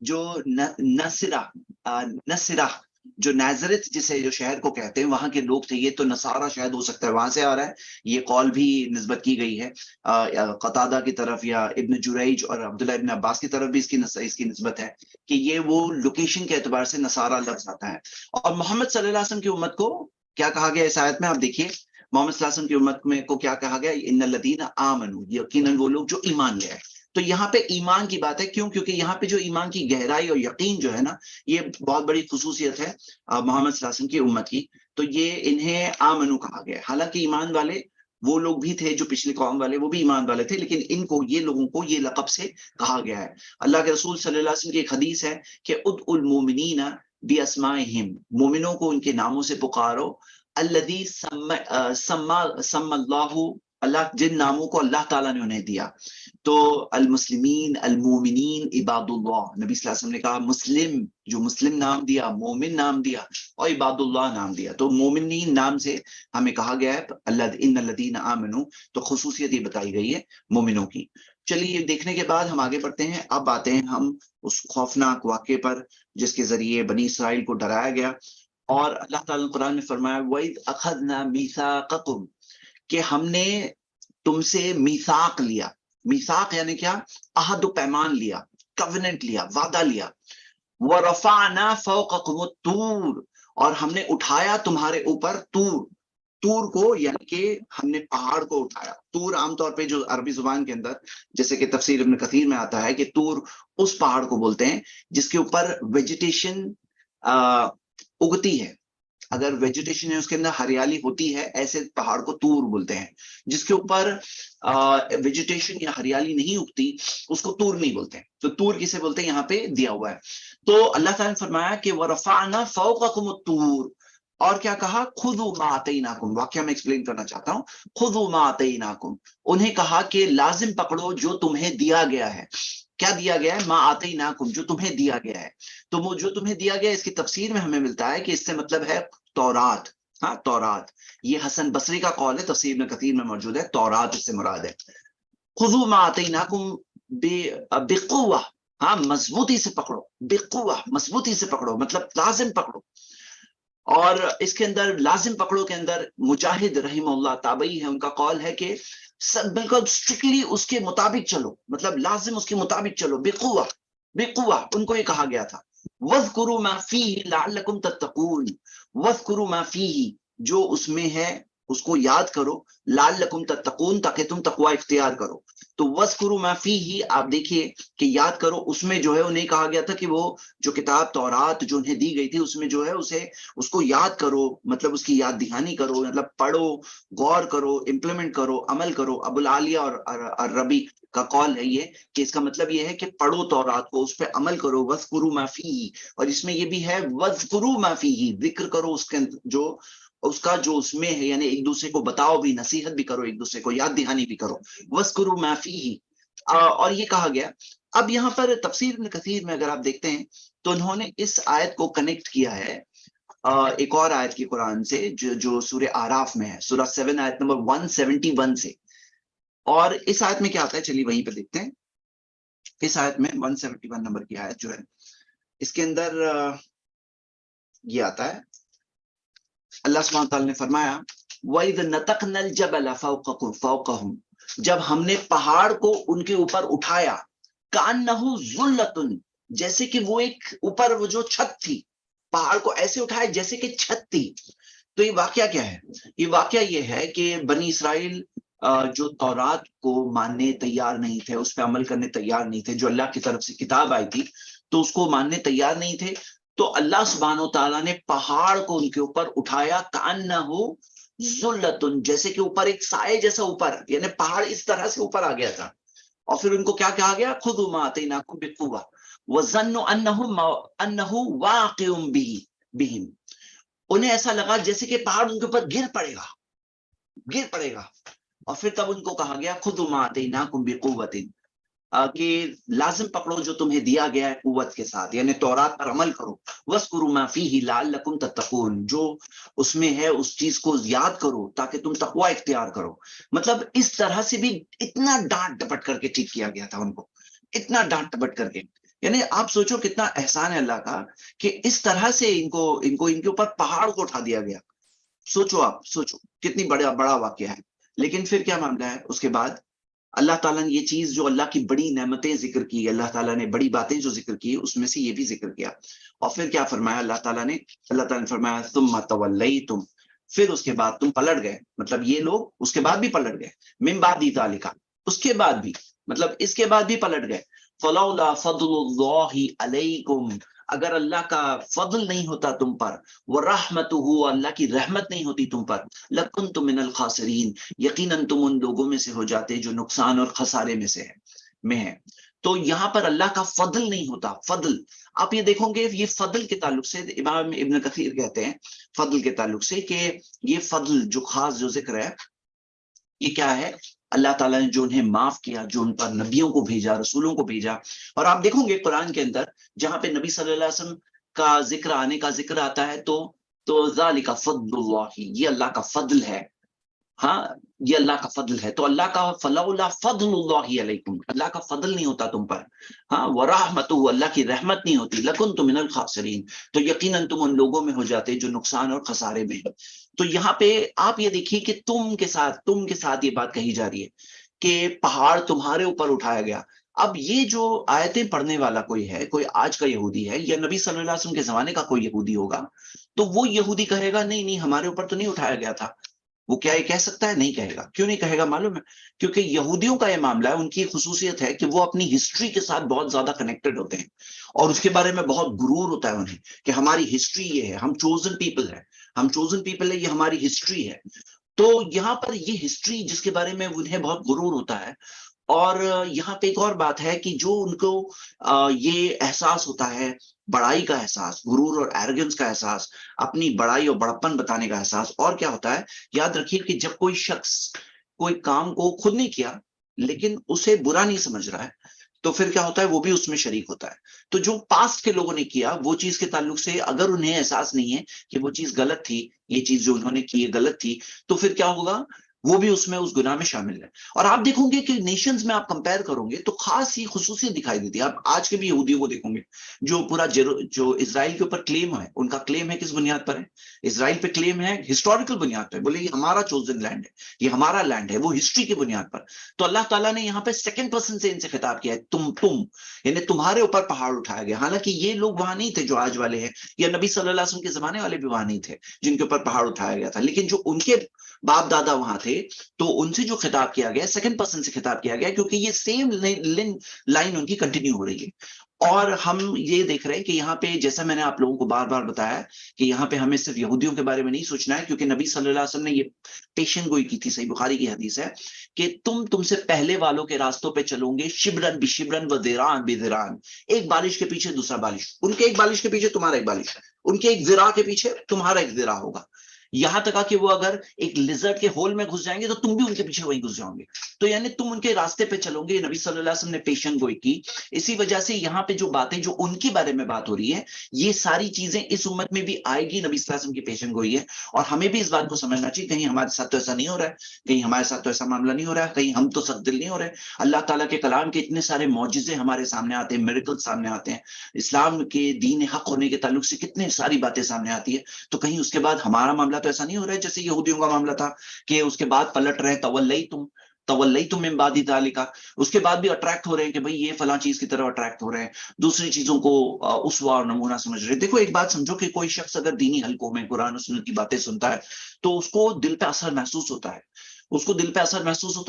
جو نصرہ جو نازرت جسے جو شہر کو کہتے ہیں وہاں کے لوگ تھے. یہ تو نصارہ شاید ہو سکتا ہے وہاں سے آ رہا ہے, یہ قول بھی نسبت کی گئی ہے قتادہ کی طرف یا ابن جریج اور عبداللہ ابن عباس کی طرف بھی اس کی نسبت ہے کہ یہ وہ لوکیشن کے اعتبار سے نصارہ لفظ آتا ہے. اور محمد صلی اللہ علیہ وسلم کی امت کو کیا کہا گیا اس آیت میں, آپ دیکھیے محمد صلی اللہ علیہ وسلم کی امت میں کو کیا کہا گیا, ان الذین آمنوا, یقیناً وہ لوگ جو ایمان لے آئے. تو یہاں پہ ایمان کی بات ہے, کیوں؟ کیونکہ یہاں پہ جو ایمان کی گہرائی اور یقین جو ہے نا, یہ بہت بڑی خصوصیت ہے محمد صلی اللہ علیہ وسلم کی امت کی. تو یہ انہیں آمنو کہا گیا. حالانکہ ایمان والے وہ لوگ بھی تھے جو پچھلی قوم والے, وہ بھی ایمان والے تھے, لیکن ان کو یہ لوگوں کو یہ لقب سے کہا گیا ہے. اللہ کے رسول صلی اللہ علیہ وسلم کی ایک حدیث ہے کہ ادعوا المؤمنین باسمائہم, مومنوں کو ان کے ناموں سے پکارو, الذی سمى اللہ, اللہ جن ناموں کو اللہ تعالیٰ نے انہیں دیا. تو المسلمین المومنین عباد اللہ, نبی صلی اللہ علیہ وسلم نے کہا مسلم, جو مسلم نام دیا, مومن نام دیا, اور عباد اللہ نام دیا. تو مومنین نام سے ہمیں کہا گیا ہے ان الذین آمنوا, تو خصوصیت یہ بتائی گئی ہے مومنوں کی. چلیے یہ دیکھنے کے بعد ہم آگے بڑھتے ہیں. اب آتے ہیں ہم اس خوفناک واقعے پر جس کے ذریعے بنی اسرائیل کو ڈرایا گیا. اور اللہ تعالیٰ نے قرآن میں فرمایا وَإِذْ أَخَذْنَا مِيثَاقَكُمْ, کہ ہم نے تم سے میثاق لیا. میثاق یعنی کیا؟ عہد و پیمان لیا, کویننٹ لیا, وعدہ لیا. وَرَفَعْنَا فَوْقَكُمُ الطُّورَ, اور ہم نے اٹھایا تمہارے اوپر طور. طور کو یعنی کہ ہم نے پہاڑ کو اٹھایا. طور عام طور پہ جو عربی زبان کے اندر جیسے کہ تفسیر ابن کثیر میں آتا ہے کہ طور اس پہاڑ کو بولتے ہیں جس کے اوپر ویجیٹیشن اگتی ہے. اگر ویجیٹیشن ہے اس کے اندر ہریالی ہوتی ہے, ایسے پہاڑ کو طور بولتے ہیں. جس کے اوپر ویجیٹیشن یا ہریالی نہیں اگتی اس کو طور نہیں بولتے. تو طور کسے بولتے ہیں یہاں پہ دیا ہوا ہے. تو اللہ تعالیٰ نے فرمایا کہ وَرَفَعْنَا فَوْقَكُمُ الطُّورَ, اور کیا کہا, خُذُوا مَا آتَيْنَاكُمْ. واقعہ میں ایکسپلین کرنا چاہتا ہوں. خُذُوا مَا آتَيْنَاكُمْ, انہیں کہا کہ لازم پکڑو جو تمہیں دیا گیا ہے. کیا دیا گیا ہے؟ ما آتیناکم, جو تمہیں دیا گیا ہے. تو وہ جو تمہیں دیا گیا ہے اس کی تفسیر میں ہمیں ملتا ہے کہ اس سے مطلب ہے تورات. ہاں تورات, یہ حسن بصری کا قول ہے, تفسیر میں کثیر میں موجود ہے. تورات اس سے مراد ہے. خذوا ما آتیناکم بقوہ, ہاں مضبوطی سے پکڑو. بقوہ مضبوطی سے پکڑو مطلب لازم پکڑو. اور اس کے اندر لازم پکڑو کے اندر مجاہد رحمہ اللہ تابعی ہے, ان کا قول ہے کہ بالکل اسٹرکٹلی اس کے مطابق چلو, مطلب لازم اس کے مطابق چلو. بقوہ, بقوہ ان کو یہ کہا گیا تھا. وَاذْكُرُوا مَا فِيهِ لَعَلَّكُمْ تَتَّقُونَ, وَاذْكُرُوا مَا فِيهِ, جو اس میں ہے اس کو یاد کرو, لَعَلَّكُمْ تَتَّقُونَ, تاکہ تم تقوی اختیار کرو. تو وَاذْكُرُوا مَا فِيهِ, آپ دیکھیے کہ یاد کرو اس میں جو ہے انہیں کہا گیا تھا کہ وہ جو کتاب تورات جو انہیں دی گئی تھی اس میں جو ہے اس کو یاد کرو, مطلب اس کی یاد دہانی کرو, مطلب پڑھو, غور کرو, امپلیمنٹ کرو, عمل کرو. ابو العالیہ اور ربی کا قول ہے یہ کہ اس کا مطلب یہ ہے کہ پڑھو تورات کو, اس پہ عمل کرو. وَاذْكُرُوا مَا فِيهِ, اور اس میں یہ بھی ہے وَاذْكُرُوا مَا فِيهِ, ذکر کرو اس کے جو اس میں ہے, یعنی ایک دوسرے کو بتاؤ بھی, نصیحت بھی کرو, ایک دوسرے کو یاد دہانی بھی کرو. وَاذْكُرُوا مَا فِيهِ, اور یہ کہا گیا. اب یہاں پر تفسیر ابن کثیر میں اگر آپ دیکھتے ہیں تو انہوں نے اس آیت کو کنیکٹ کیا ہے ایک اور آیت کی قرآن سے جو سورہ اعراف میں ہے, سورہ 7 آیت نمبر 171 سے. اور اس آیت میں کیا آتا ہے, چلیے وہیں پہ دیکھتے ہیں. اس آیت میں 171 نمبر کی آیت جو ہے اس کے اندر یہ آتا ہے, اللہ سبحانہ تعالیٰ نے فرمایا وَإِذْ نَتَقْنَا الْجَبَلَ فَوْقَهُمْ, جب ہم نے پہاڑ کو ان کے اوپر اٹھایا, كَأَنَّهُ ظُلَّةٌ, جیسے کہ وہ ایک اوپر وہ جو چھت تھی, پہاڑ کو ایسے اٹھایا جیسے کہ چھت تھی. تو یہ واقعہ کیا ہے؟ یہ واقعہ یہ ہے کہ بنی اسرائیل جو تورات کو ماننے تیار نہیں تھے, اس پہ عمل کرنے تیار نہیں تھے, جو اللہ کی طرف سے کتاب آئی تھی تو اس کو ماننے تیار نہیں تھے. تو اللہ سبحانہ وتعالیٰ نے پہاڑ کو ان کے اوپر اٹھایا, کأنہ ذلۃ, جیسے کہ اوپر ایک سائے جیسا اوپر, یعنی پہاڑ اس طرح سے اوپر آ گیا تھا. اور پھر ان کو کیا کہا گیا, خذوا ما آتیناکم بقوہ وظنوا انہ واقع بہم, انہیں ایسا لگا جیسے کہ پہاڑ ان کے اوپر گر پڑے گا. اور پھر تب ان کو کہا گیا خذوا ما آتیناکم بقوۃ, کہ لازم پکڑو جو تمہیں دیا گیا ہے قوت کے ساتھ, یعنی تورات پر عمل کرو. وَاذْكُرُوا مَا فِيهِ لَعَلَّكُمْ تَتَّقُونَ, جو اس میں ہے اس چیز کو یاد کرو تاکہ تم تقوی اختیار کرو. مطلب اس طرح سے بھی اتنا ڈانٹ ڈپٹ کر کے ٹھیک کیا گیا تھا ان کو, اتنا ڈانٹ ڈپٹ کر کے یعنی آپ سوچو کتنا احسان ہے اللہ کا کہ اس طرح سے ان کو ان کے اوپر پہاڑ کو اٹھا دیا گیا. سوچو آپ سوچو کتنی بڑا واقعہ ہے. لیکن پھر کیا معاملہ ہے اس کے بعد اللہ تعالیٰ نے یہ چیز جو اللہ کی بڑی نعمتیں ذکر کی, اللہ تعالیٰ نے بڑی باتیں جو ذکر کی اس میں سے یہ بھی ذکر کیا. اور پھر کیا فرمایا اللہ تعالیٰ نے فرمایا ثم تولیتم, پھر اس کے بعد تم پلٹ گئے. مطلب یہ لوگ اس کے بعد بھی پلٹ گئے. من بعد ذالک, اس کے بعد بھی, مطلب اس کے بعد بھی پلٹ گئے. فلولا فضل اللہ علیکم, اگر اللہ کا فضل نہیں ہوتا تم پر, ورحمتہ, اللہ کی رحمت نہیں ہوتی تم پر, لکنتم من الخاسرین, یقیناً تم ان لوگوں میں سے ہو جاتے جو نقصان اور خسارے میں ہے. تو یہاں پر اللہ کا فضل نہیں ہوتا. فضل آپ یہ دیکھو گے, یہ فضل کے تعلق سے امام ابن کثیر کہتے ہیں فضل کے تعلق سے کہ یہ فضل جو خاص جو ذکر ہے یہ کیا ہے, اللہ تعالیٰ نے جو انہیں معاف کیا, جو ان پر نبیوں کو بھیجا, رسولوں کو بھیجا. اور آپ دیکھو گے قرآن کے اندر جہاں پہ نبی صلی اللہ علیہ وسلم کا ذکر آنے کا ذکر آتا ہے تو ذالک فضل اللہ, یہ اللہ کا فضل ہے. ہاں یہ اللہ کا فضل ہے. تو اللہ کا فلولا فضل اللہ علیکم, اللہ کا فضل نہیں ہوتا تم پر, ہاں, ورحمتہ, اللہ کی رحمت نہیں ہوتی, لکنتم من الخاسرین, تو یقیناً تم ان لوگوں میں ہو جاتے جو نقصان اور خسارے میں. تو یہاں پہ آپ یہ دیکھیے کہ تم کے ساتھ یہ بات کہی جا رہی ہے کہ پہاڑ تمہارے اوپر اٹھایا گیا. اب یہ جو آیتیں پڑھنے والا کوئی ہے, کوئی آج کا یہودی ہے یا نبی صلی اللہ علیہ وسلم کے زمانے کا کوئی یہودی ہوگا, تو وہ یہودی کہے گا نہیں نہیں ہمارے اوپر تو نہیں اٹھایا گیا تھا. وہ کیا یہ کہہ سکتا ہے؟ نہیں کہے گا. کیوں نہیں کہے گا معلوم ہے؟ کیونکہ یہودیوں کا یہ معاملہ ہے, ان کی خصوصیت ہے کہ وہ اپنی ہسٹری کے ساتھ بہت زیادہ کنیکٹڈ ہوتے ہیں اور اس کے بارے میں بہت غرور ہوتا ہے انہیں کہ ہماری ہسٹری یہ ہے, ہم چوزن پیپل ہے, یہ ہماری ہسٹری ہے. تو یہاں پر یہ ہسٹری جس کے بارے میں انہیں بہت غرور ہوتا ہے. اور یہاں پہ ایک اور بات ہے کہ جو ان کو یہ احساس ہوتا ہے, بڑائی کا احساس, غرور اور ایروگنس کا احساس, اپنی بڑائی اور بڑپن بتانے کا احساس. اور کیا ہوتا ہے, یاد رکھیے کہ جب کوئی شخص کوئی کام کو خود نہیں کیا لیکن اسے برا نہیں سمجھ رہا ہے, تو پھر کیا ہوتا ہے, وہ بھی اس میں شریک ہوتا ہے. تو جو پاسٹ کے لوگوں نے کیا وہ چیز کے تعلق سے اگر انہیں احساس نہیں ہے کہ وہ چیز غلط تھی, یہ چیز جو انہوں نے کی ہے غلط تھی, تو پھر کیا ہوگا, وہ بھی اس میں اس گناہ میں شامل ہے. اور آپ دیکھوں گے کہ نیشنز میں آپ کمپیئر کرو گے تو خاص ہی خصوصیت دکھائی دیتی ہے. آپ آج کے بھی یہودیوں کو دیکھوں گے جو پورا جو اسرائیل کے اوپر کلیم ہے, ان کا کلیم ہے کس بنیاد پر ہے؟ اسرائیل پہ کلیم ہے ہسٹوریکل بنیاد پر, بولے یہ ہمارا چوزن لینڈ ہے, یہ ہمارا لینڈ ہے, وہ ہسٹری کی بنیاد پر. تو اللہ تعالیٰ نے یہاں پہ سیکنڈ پرسن سے ان سے خطاب کیا ہے, تم یعنی تمہارے اوپر پہاڑ اٹھایا گیا. حالانکہ یہ لوگ وہاں نہیں تھے جو آج والے ہیں, یا نبی صلی اللہ علیہ وسلم کے زمانے والے بھی وہاں نہیں تھے جن کے اوپر پہاڑ اٹھایا گیا تھا, لیکن جو ان کے باپ دادا وہاں تھے تو ان سے جو خطاب کیا گیا سیکنڈ پرسن سے خطاب کیا گیا, کیونکہ یہ سیم لائن ان کی کنٹینیو ہو رہی ہے. اور ہم یہ دیکھ رہے ہیں کہ یہاں پہ جیسا میں نے آپ لوگوں کو بار بار بتایا کہ یہاں پہ ہمیں صرف یہودیوں کے بارے میں نہیں سوچنا ہے, کیونکہ نبی صلی اللہ علیہ وسلم نے یہ پیشن گوئی کی تھی. صحیح بخاری کی حدیث ہے کہ تم سے پہلے والوں کے راستوں پہ چلو گے, شبرن بشبرن و ذراعن بذراعن, ایک بالش کے پیچھے دوسرا بالش, ان کے ایک بالش کے پیچھے تمہارا ایک بالش, ان کے ایک ذراع کے پیچھے تمہارا ایک ذراع ہوگا. یہاں تک کہ وہ اگر ایک لیزرڈ کے ہول میں گھس جائیں گے تو تم بھی ان کے پیچھے وہیں گھس جاؤ گے. تو یعنی تم ان کے راستے پہ چلو گے. نبی صلی اللہ علیہ وسلم نے پیشن گوئی کی. اسی وجہ سے یہاں پہ جو باتیں جو ان کے بارے میں بات ہو رہی ہے, یہ ساری چیزیں اس امت میں بھی آئے گی. نبی صلی اللہ علیہ وسلم کی پیشن گوئی ہے. اور ہمیں بھی اس بات کو سمجھنا چاہیے کہیں ہمارے ساتھ تو ایسا نہیں ہو رہا ہے, کہیں ہمارے ساتھ تو ایسا معاملہ نہیں ہو رہا ہے, کہیں ہم تو سخت دل نہیں ہو رہے. اللہ تعالیٰ کے کلام کے اتنے سارے معجزے ہمارے سامنے آتے ہیں, میریکل سامنے آتے ہیں, اسلام کے دین حق ہونے کے تعلق سے کتنے ساری باتیں سامنے آتی ہے. تو کہیں اس کے بعد ہمارا معاملہ تو ایسا نہیں ہو رہا ہے جیسے یہودیوں کا معاملہ تھا کہ اس کے بعد پلٹ رہے, تولیتم من بعد ذالک, اس کے بعد بھی اٹریکٹ ہو رہے ہیں کہ بھئی یہ فلاں چیز کی طرف اٹریکٹ ہو رہے ہیں, دوسری چیزوں کو اسوہ اور نمونہ سمجھ رہے ہیں. دیکھو ایک بات سمجھو کہ کوئی شخص اگر دینی حلقوں میں قرآن و سنت کی باتیں سنتا ہے تو اس کو دل پہ اثر محسوس ہوتا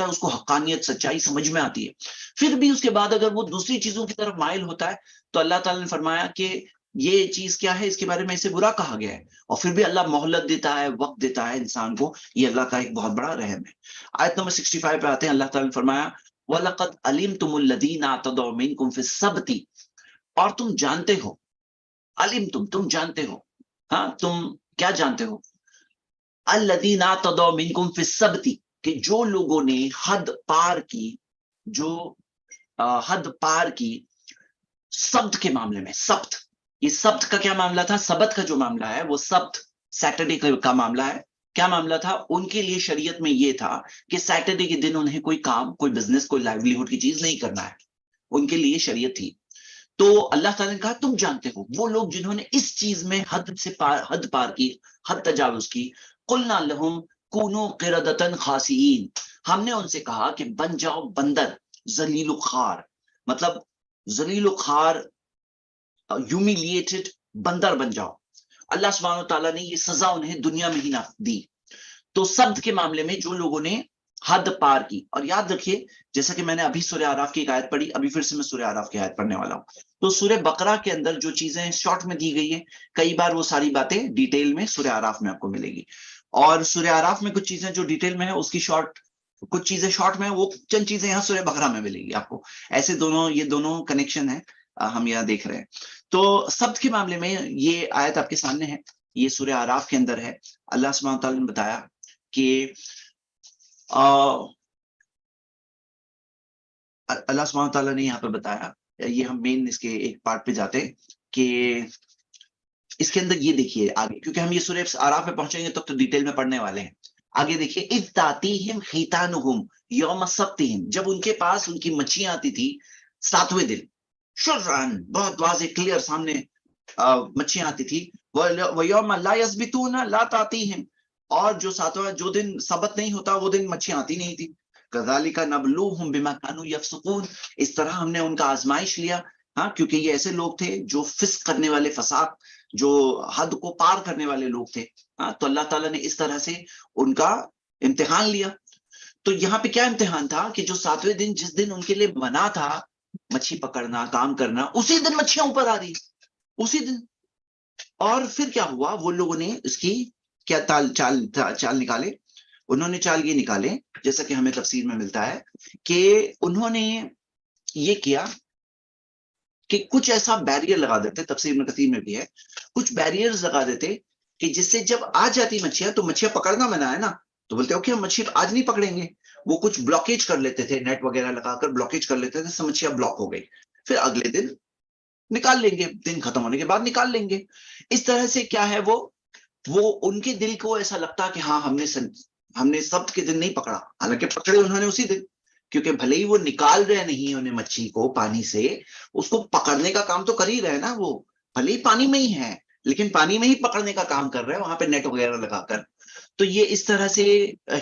ہے, اس کو حقانیت سچائی سمجھ میں آتی ہے. پھر بھی اس کے بعد اگر وہ دوسری چیزوں کی طرف مائل ہوتا ہے تو اللہ تعالیٰ نے فرمایا کہ یہ چیز کیا ہے, اس کے بارے میں اسے برا کہا گیا ہے. اور پھر بھی اللہ مہلت دیتا ہے, وقت دیتا ہے انسان کو. یہ اللہ کا ایک بہت بڑا رحم ہے. آیت نمبر 65 پہ آتے ہیں, اللہ تعالیٰ نے فرمایا وَلَقَدْ عَلِمْتُمُ الَّذِينَ اعْتَدَوْا مِنْكُمْ فِي السَّبْتِ, اور تم جانتے ہو, علمتم تم جانتے ہو, ہاں تم کیا جانتے ہو, الَّذِينَ اعْتَدَوْا مِنْكُمْ فِي السَّبْتِ, کہ جو لوگوں نے حد پار کی, جو حد پار کی سبت کے معاملے میں. سبت, یہ سبت کا کیا معاملہ تھا؟ سبت کا جو معاملہ ہے وہ سبت سیٹرڈے کا معاملہ ہے. کیا معاملہ تھا ان کے لیے؟ شریعت میں یہ تھا کہ سیٹرڈے کے دن انہیں کوئی کام, کوئی بزنس, کوئی لائیولیہوڈ کی چیز نہیں کرنا ہے, ان کے لیے شریعت تھی. تو اللہ تعالیٰ نے کہا تم جانتے ہو وہ لوگ جنہوں نے اس چیز میں حد پار کی، حد تجاوز کی، قلنا لہم کونو قردۃ خاسئین، ہم نے ان سے کہا کہ بن جاؤ بندر ذلیل و خوار، مطلب ذلیل و خوار، ہیومیلیٹڈ بندر بن جاؤ۔ اللہ سبحانہ تعالیٰ نے یہ سزا انہیں دنیا میں ہی نہ دی۔ تو سبت کے معاملے میں جو لوگوں نے حد پار کی، اور یاد رکھیے جیسا کہ میں نے ابھی سورہ اعراف کی ایک آیت پڑھی، ابھی پھر سے میں سورہ اعراف کی آیت پڑھنے والا ہوں، تو سورہ بقرہ کے اندر جو چیزیں شارٹ میں دی گئی ہیں، کئی بار وہ ساری باتیں ڈیٹیل میں سورہ اعراف میں آپ کو ملے گی، اور سورہ اعراف میں کچھ چیزیں جو ڈیٹیل میں ہیں اس کی شارٹ، کچھ چیزیں شارٹ میں ہیں، وہ چند چیزیں یہاں سورہ بقرہ میں ملے گی آپ کو، ایسے دونوں، یہ دونوں کنیکشن ہے ہم یہاں دیکھ رہے ہیں۔ تو سبت کے معاملے میں یہ آیت آپ کے سامنے ہے، یہ سورہ اعراف کے اندر ہے۔ اللہ سبحانہ تعالیٰ نے بتایا کہ اللہ سبحانہ تعالیٰ نے یہاں پہ بتایا، یہ ہم مین اس کے ایک پارٹ پہ جاتے ہیں کہ اس کے اندر یہ دیکھیے آگے، کیونکہ ہم یہ سورہ اعراف پہ پہنچیں گے تو ڈیٹیل میں پڑھنے والے ہیں۔ آگے دیکھیے اذ تاتیہم حیتانہم یوم سبتہم، جب ان کے پاس ان کی مچھیاں آتی تھی ساتویں دن، شرعن بہت واضح کلیئر سامنے مچھیاں آتی تھی، وَيَوْمَ لَا يَسْبِتُونَ لَا تَأْتِيهِمْ، اور جو ساتواں جو دن سبت نہیں ہوتا وہ دن مچھیاں آتی نہیں تھی۔ كَذَلِكَ نَبْلُوهُمْ بِمَا كَانُوا يَفْسُقُونَ، اس طرح ہم نے ان کا آزمائش لیا، ہاں، کیونکہ یہ ایسے لوگ تھے جو فسق کرنے والے، فساد، جو حد کو پار کرنے والے لوگ تھے، ہاں، تو اللہ تعالیٰ نے اس طرح سے ان کا امتحان لیا۔ تو یہاں پہ کیا امتحان تھا کہ جو ساتویں دن جس دن ان کے لیے منع تھا مچھی پکڑنا، کام کرنا، اسی دن مچھیاں اوپر آ رہی، اسی دن۔ اور پھر کیا ہوا، وہ لوگوں نے اس کی کیا چال نکالے، انہوں نے چال یہ نکالے جیسا کہ ہمیں تفسیر میں ملتا ہے کہ انہوں نے یہ کیا کہ کچھ ایسا بیریئر لگا دیتے، تفسیر میں کثیر میں بھی ہے، کچھ بیریئرز لگا دیتے کہ جس سے جب آ جاتی مچھیاں، تو مچھیاں پکڑنا منع ہے نا، تو بولتے اوکے ہم مچھی آج نہیں پکڑیں گے، وہ کچھ بلاکیج کر لیتے تھے، نیٹ وغیرہ لگا کر بلاکیج کر لیتے تھے، مچھیاں بلاک ہو گئی، پھر اگلے دن نکال لیں گے، دن ختم ہونے کے بعد نکال لیں گے۔ اس طرح سے کیا ہے، وہ ان کے دل کو ایسا لگتا کہ ہاں ہم نے سبت کے دن نہیں پکڑا، حالانکہ پکڑے انہوں نے اسی دن، کیونکہ بھلے ہی وہ نکال رہے نہیں انہیں مچھی کو پانی سے، اس کو پکڑنے کا کام تو کر ہی رہے نا، وہ بھلے ہی پانی میں ہی ہے لیکن پانی میں ہی پکڑنے کا کام کر رہے ہیں وہاں پہ نیٹ وغیرہ لگا کر۔ تو یہ اس طرح سے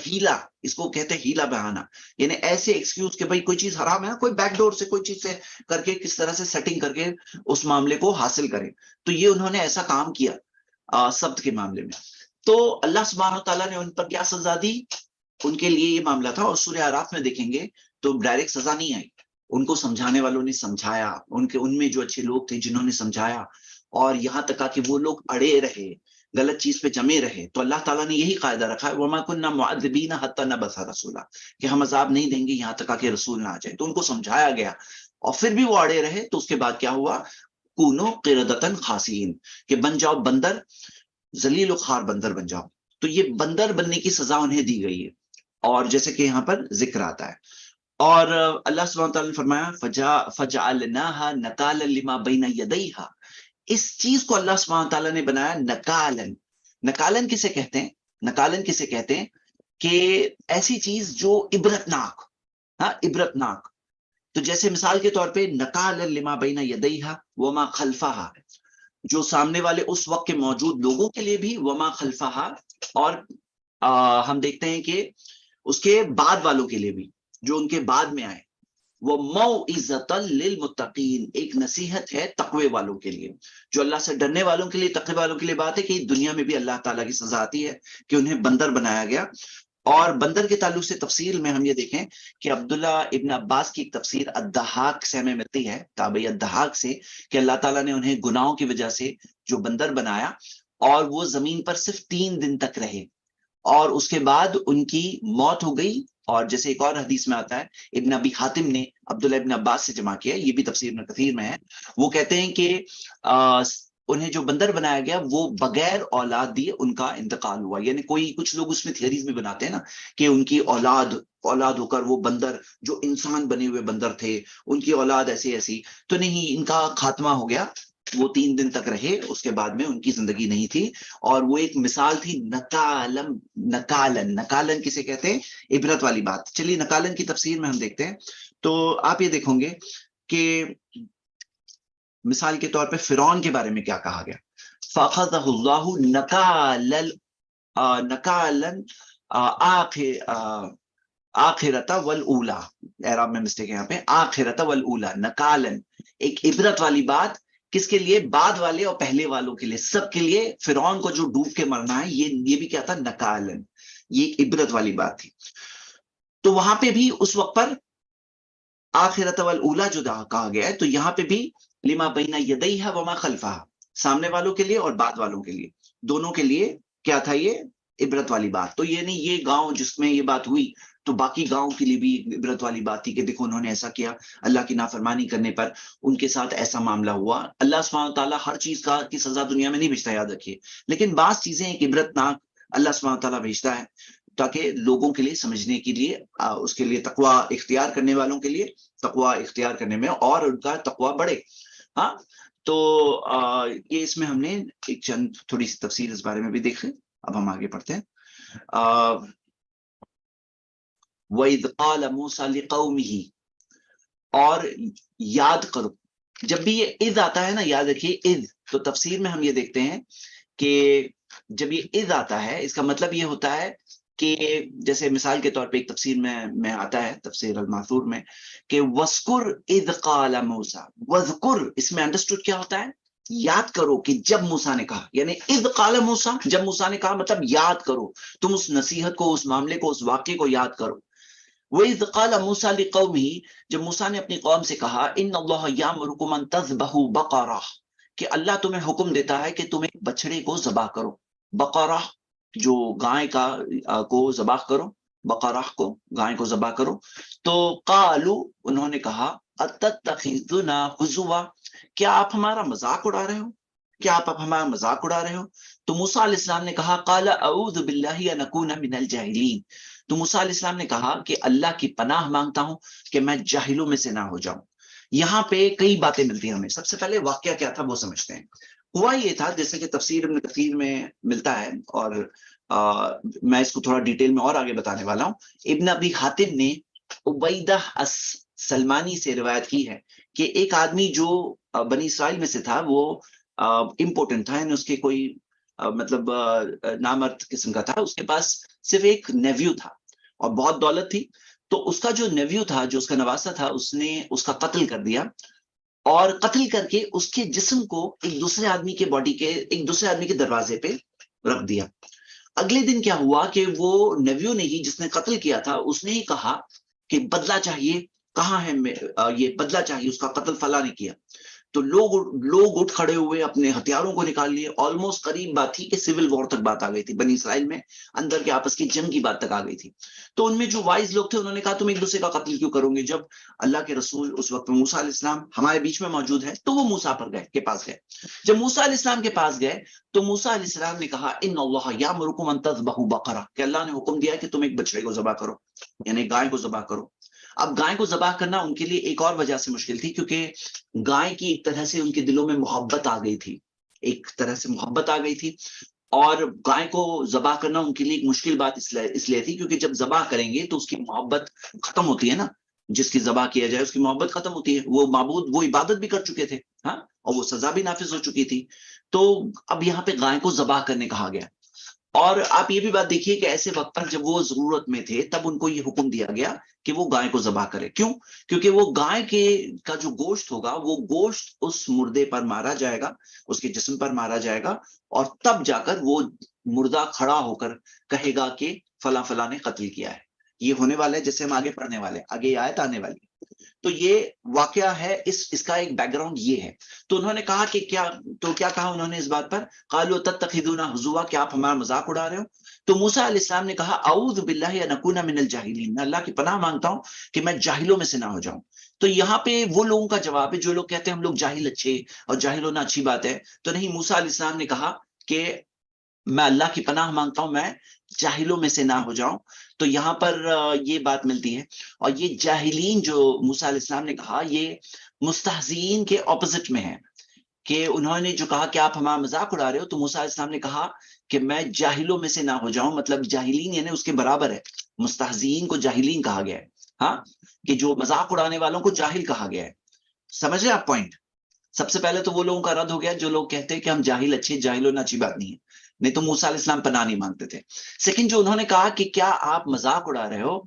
ہیلا، اس کو کہتے ہیں ہیلا بہانا، یعنی ایسے ایکسکیوز کہ بھائی کوئی چیز حرام ہے نا، کوئی بیک ڈور سے کوئی چیز سے کر کے کس طرح سے سیٹنگ کر کے اس معاملے کو حاصل کریں، تو یہ انہوں نے ایسا کام کیا سبت کے معاملے میں۔ تو اللہ سبحانہ تعالیٰ نے ان پر کیا سزا دی، ان کے لیے یہ معاملہ تھا، اور سورہ اعراف میں دیکھیں گے تو ڈائریکٹ سزا نہیں آئی، ان کو سمجھانے والوں نے سمجھایا، ان میں جو اچھے لوگ تھے جنہوں نے سمجھایا، اور یہاں تک کہ وہ لوگ اڑے رہے، غلط چیز پہ جمے رہے، تو اللہ تعالیٰ نے یہی قاعدہ رکھا ہے وَمَا كُنَّا مُعَذِّبِينَ حَتَّى نَبْعَثَ رَسُولًا، کہ ہم عذاب نہیں دیں گے یہاں تک کہ رسول نہ آ جائے۔ تو ان کو سمجھایا گیا اور پھر بھی وہ اڑے رہے، تو اس کے بعد کیا ہوا، کونو قردۃ خاسئین، کہ بن جاؤ بندر، ذلیل و خوار بندر بن جاؤ۔ تو یہ بندر بننے کی سزا انہیں دی گئی ہے، اور جیسے کہ یہاں پر ذکر آتا ہے، اور اللہ سبحانہ تعالیٰ نے فرمایا فَجَعَلْنَاهَا نَكَالًا لِمَا بَيْنَ يَدَيْهَا، اس چیز کو اللہ سبحانہ تعالیٰ نے بنایا نکالن۔ نکالن کسے کہتے ہیں، نکالن کسے کہتے ہیں کہ ایسی چیز جو عبرتناک، ہاں عبرتناک، تو جیسے مثال کے طور پہ نکالن لما بین یدیہا وما خلفہا، جو سامنے والے اس وقت کے موجود لوگوں کے لیے بھی، وما خلفہا، اور ہم دیکھتے ہیں کہ اس کے بعد والوں کے لیے بھی جو ان کے بعد میں آئے، وہ موعظۃ للمتقین، ایک نصیحت ہے تقوی والوں کے لیے، جو اللہ سے ڈرنے والوں کے لیے، تقوی والوں کے لیے بات ہے کہ دنیا میں بھی اللہ تعالیٰ کی سزا آتی ہے کہ انہیں بندر بنایا گیا۔ اور بندر کے تعلق سے تفسیر میں ہم یہ دیکھیں کہ عبداللہ ابن عباس کی ایک تفسیر الضحاک سے ہمیں ملتی ہے، تابعی الضحاک سے، کہ اللہ تعالیٰ نے انہیں گناہوں کی وجہ سے جو بندر بنایا، اور وہ زمین پر صرف 3 دن تک رہے، اور اس کے بعد ان کی موت ہو گئی، اور جیسے ایک اور حدیث میں آتا ہے، ابن ابی حاتم نے عبداللہ ابن عباس سے جمع کیا، یہ بھی تفسیر میں کثیر میں ہے، وہ کہتے ہیں کہ انہیں جو بندر بنایا گیا وہ بغیر اولاد دیے ان کا انتقال ہوا، یعنی کوئی کچھ لوگ اس میں تھیوریز بھی بناتے ہیں نا کہ ان کی اولاد ہو کر وہ بندر جو انسان بنے ہوئے بندر تھے ان کی اولاد ایسی ایسی، تو نہیں، ان کا خاتمہ ہو گیا، وہ 3 دن تک رہے، اس کے بعد میں ان کی زندگی نہیں تھی، اور وہ ایک مثال تھی نکالن۔ نکالن کسے کہتے ہیں، عبرت والی بات۔ چلیے نکالن کی تفسیر میں ہم دیکھتے ہیں، تو آپ یہ دیکھیں گے کہ مثال کے طور پہ فرعون کے بارے میں کیا کہا گیا؟ فَأَخَذَهُ اللَّهُ نَكَالًا آخرت والأولا، اعراب میں مسٹیک ہے یہاں پہ، آخرت والأولا، نکالن، ایک عبرت والی بات، کس کے لیے؟ بعد والے اور پہلے والوں کے لیے، سب کے لیے۔ فرعون کو جو ڈوب کے مرنا ہے، یہ بھی کیا تھا؟ نکالن، یہ ایک عبرت والی بات تھی۔ تو وہاں پہ بھی اس وقت پر آخرت والاولا جو کہا گیا ہے، تو یہاں پہ بھی لما بین یدیہا وما خلفہا، سامنے والوں کے لیے اور بعد والوں کے لیے، دونوں کے لیے کیا تھا؟ یہ عبرت والی بات۔ تو یہ نہیں یہ گاؤں جس میں یہ بات ہوئی تو باقی گاؤں کے لیے بھی عبرت والی بات تھی کہ دیکھو انہوں نے ایسا کیا، اللہ کی نافرمانی کرنے پر ان کے ساتھ ایسا معاملہ ہوا۔ اللہ سبحانہ تعالیٰ ہر چیز کی سزا دنیا میں نہیں بھیجتا، یاد رکھیے، لیکن بعض چیزیں ایک عبرت ناک اللہ سبحانہ تعالیٰ بھیجتا ہے تاکہ لوگوں کے لیے سمجھنے کے لیے، اس کے لیے تقوی اختیار کرنے والوں کے لیے تقوی اختیار کرنے میں اور ان کا تقوی بڑھے۔ ہاں، تو یہ اس میں ہم نے ایک چند تھوڑی سی تفصیل اس بارے میں بھی دیکھیں۔ اب ہم آگے پڑھتے ہیں۔ وَإِذْ قَالَ مُوسَىٰ لِقَوْمِهِ، اور یاد کرو، جب بھی یہ اذ آتا ہے نا، یاد رکھیے اذ، تو تفسیر میں ہم یہ دیکھتے ہیں کہ جب یہ اذ آتا ہے اس کا مطلب یہ ہوتا ہے کہ جیسے مثال کے طور پہ ایک تفسیر میں آتا ہے، تفسیر الماثور میں، کہ وَاذْكُرْ اِذْ قَالَ مُوسَىٰ، وَاذْكُرْ، اس میں انڈرسٹوڈ کیا ہوتا ہے؟ یاد کرو کہ جب موسیٰ نے کہا، یعنی اذ قال موسیٰ، جب موسیٰ نے کہا مطلب یاد کرو، تم اس نصیحت کو، اس معاملے کو، اس واقعے کو یاد کرو۔ وَإِذْ قَالَ مُوسَىٰ لِقَوْمِهِ، جب موسیٰ نے اپنی قوم سے کہا، إِنَّ اللَّهَ يَأْمُرُكُمْ أَن تَذْبَحُوا بَقَرَةً، کہ اللہ تمہیں حکم دیتا ہے کہ تم ایک بچڑے کو ذبح کرو، بقرہ جو گائے کو ذبح کرو، بقرہ کو، گائے کو ذبح کرو۔ تو قالوا، انہوں نے کہا، اتتخذنا ہزوا، کیا آپ ہمارا مذاق اڑا رہے ہو؟ کیا آپ ہمارا مذاق اڑا رہے ہو؟ تو موسیٰ علیہ السلام نے کہا، قال اعوذ باللہ ان اکون من الجاہلین، تو موسیٰ علیہ السلام نے کہا کہ اللہ کی پناہ مانگتا ہوں کہ میں جاہلوں میں سے نہ ہو جاؤں۔ یہاں پہ کئی باتیں ملتی ہیں ہمیں۔ سب سے پہلے واقعہ کیا تھا وہ سمجھتے ہیں۔ ہوا یہ تھا، جیسے کہ تفسیر ابن کثیر میں ملتا ہے، اور میں اس کو تھوڑا ڈیٹیل میں اور آگے بتانے والا ہوں۔ ابن ابی حاتم نے عبیدہ سلمانی سے روایت کی ہے کہ ایک آدمی جو بنی اسرائیل میں سے تھا، وہ امپورٹنٹ تھا، یعنی اس کے کوئی مطلب نامرد قسم کا تھا، اس کے پاس صرف ایک نیویو تھا اور بہت دولت تھی۔ تو اس کا جو نیویو تھا، جو اس کا نواسہ تھا، اس نے اس کا قتل کر دیا، اور قتل کر کے اس کے جسم کو ایک دوسرے آدمی کے باڈی کے، ایک دوسرے آدمی کے دروازے پہ رکھ دیا۔ اگلے دن کیا ہوا کہ وہ نیویو نے ہی، جس نے قتل کیا تھا، اس نے ہی کہا کہ بدلہ چاہیے، کہاں ہے یہ بدلہ چاہیے، اس کا قتل فلاں نے کیا۔ تو لوگ اٹھ کھڑے ہوئے، اپنے ہتھیاروں کو نکال لیے۔ آلموسٹ قریب بات تھی کہ سول وار تک بات آ گئی تھی، بنی اسرائیل میں اندر کے آپس کی جنگ کی بات تک آ گئی تھی۔ تو ان میں جو وائز لوگ تھے، انہوں نے کہا تم ایک دوسرے کا قتل کیوں کرو گے؟ جب اللہ کے رسول اس وقت موسیٰ علیہ السلام ہمارے بیچ میں موجود ہے، تو وہ موسیٰ پر کے پاس گئے۔ جب موسیٰ علیہ السلام کے پاس گئے تو موسیٰ علیہ السلام نے کہا، ان اللہ یامرکم ان تذبحوا بقرہ، کہ اللہ نے حکم دیا ہے کہ تم ایک بچڑے کو ذبح کرو، یعنی گائے کو ذبح کرو۔ اب گائے کو ذبح کرنا ان کے لیے ایک اور وجہ سے مشکل تھی، کیونکہ گائے کی ایک طرح سے ان کے دلوں میں محبت آ گئی تھی، ایک طرح سے محبت آ گئی تھی، اور گائے کو ذبح کرنا ان کے لیے ایک مشکل بات اس لیے تھی، کیونکہ جب ذبح کریں گے تو اس کی محبت ختم ہوتی ہے نا، جس کی ذبح کیا جائے اس کی محبت ختم ہوتی ہے، وہ معبود وہ عبادت بھی کر چکے تھے، ہاں، اور وہ سزا بھی نافذ ہو چکی تھی۔ تو اب یہاں پہ گائے کو ذبح کرنے کہا گیا۔ اور آپ یہ بھی بات دیکھیے کہ ایسے وقت پر جب وہ ضرورت میں تھے، تب ان کو یہ حکم دیا گیا کہ وہ گائے کو ذبح کرے۔ کیوں؟ کیونکہ وہ گائے کا جو گوشت ہوگا، وہ گوشت اس مردے پر مارا جائے گا، اس کے جسم پر مارا جائے گا، اور تب جا کر وہ مردہ کھڑا ہو کر کہے گا کہ فلاں فلاں نے قتل کیا ہے۔ یہ ہونے والا ہے، جیسے ہم آگے پڑھنے والے، آگے یہ آیت آنے والی۔ تو یہ واقعہ ہے، اس کا ایک بیک گراؤنڈ یہ ہے۔ تو انہوں نے کہا کہ کیا کہا انہوں نے اس بات پر؟ قالوا تتخذون ہزوا، کہ آپ ہمارا مذاق اڑا رہے ہو؟ تو موسیٰ علیہ السلام نے کہا، اعوذ باللہ ان اکون من الجاہلین، میں اللہ کی پناہ مانگتا ہوں کہ میں جاہلوں میں سے نہ ہو جاؤں۔ تو یہاں پہ وہ لوگوں کا جواب ہے جو لوگ کہتے ہیں ہم لوگ جاہل اچھے، اور جاہل ہونا اچھی بات ہے۔ تو نہیں، موسیٰ علیہ السلام نے کہا کہ میں اللہ کی پناہ مانگتا ہوں میں جاہلوں میں سے نہ ہو جاؤں۔ تو یہاں پر یہ بات ملتی ہے، اور یہ جاہلین جو موسیٰ علیہ السلام نے کہا، یہ مستہزئین کے اپوزٹ میں ہے، کہ انہوں نے جو کہا کہ آپ ہمارا مذاق اڑا رہے ہو، تو موسیٰ علیہ السلام نے کہا کہ میں جاہلوں میں سے نہ ہو جاؤں، مطلب جاہلین یعنی اس کے برابر ہے، مستہزئین کو جاہلین کہا گیا ہے، ہاں، کہ جو مذاق اڑانے والوں کو جاہل کہا گیا ہے۔ سمجھ رہے آپ پوائنٹ؟ سب سے پہلے تو وہ لوگوں کا رد ہو گیا جو لوگ کہتے ہیں کہ ہم جاہل اچھے، جاہل ہونا اچھی بات نہیں ہے، نہیں تو موسیٰ علیہ السلام پناہ نہیں مانگتے تھے۔ سیکنڈ، جو انہوں نے کہا کہ کیا آپ مذاق اڑا رہے ہو،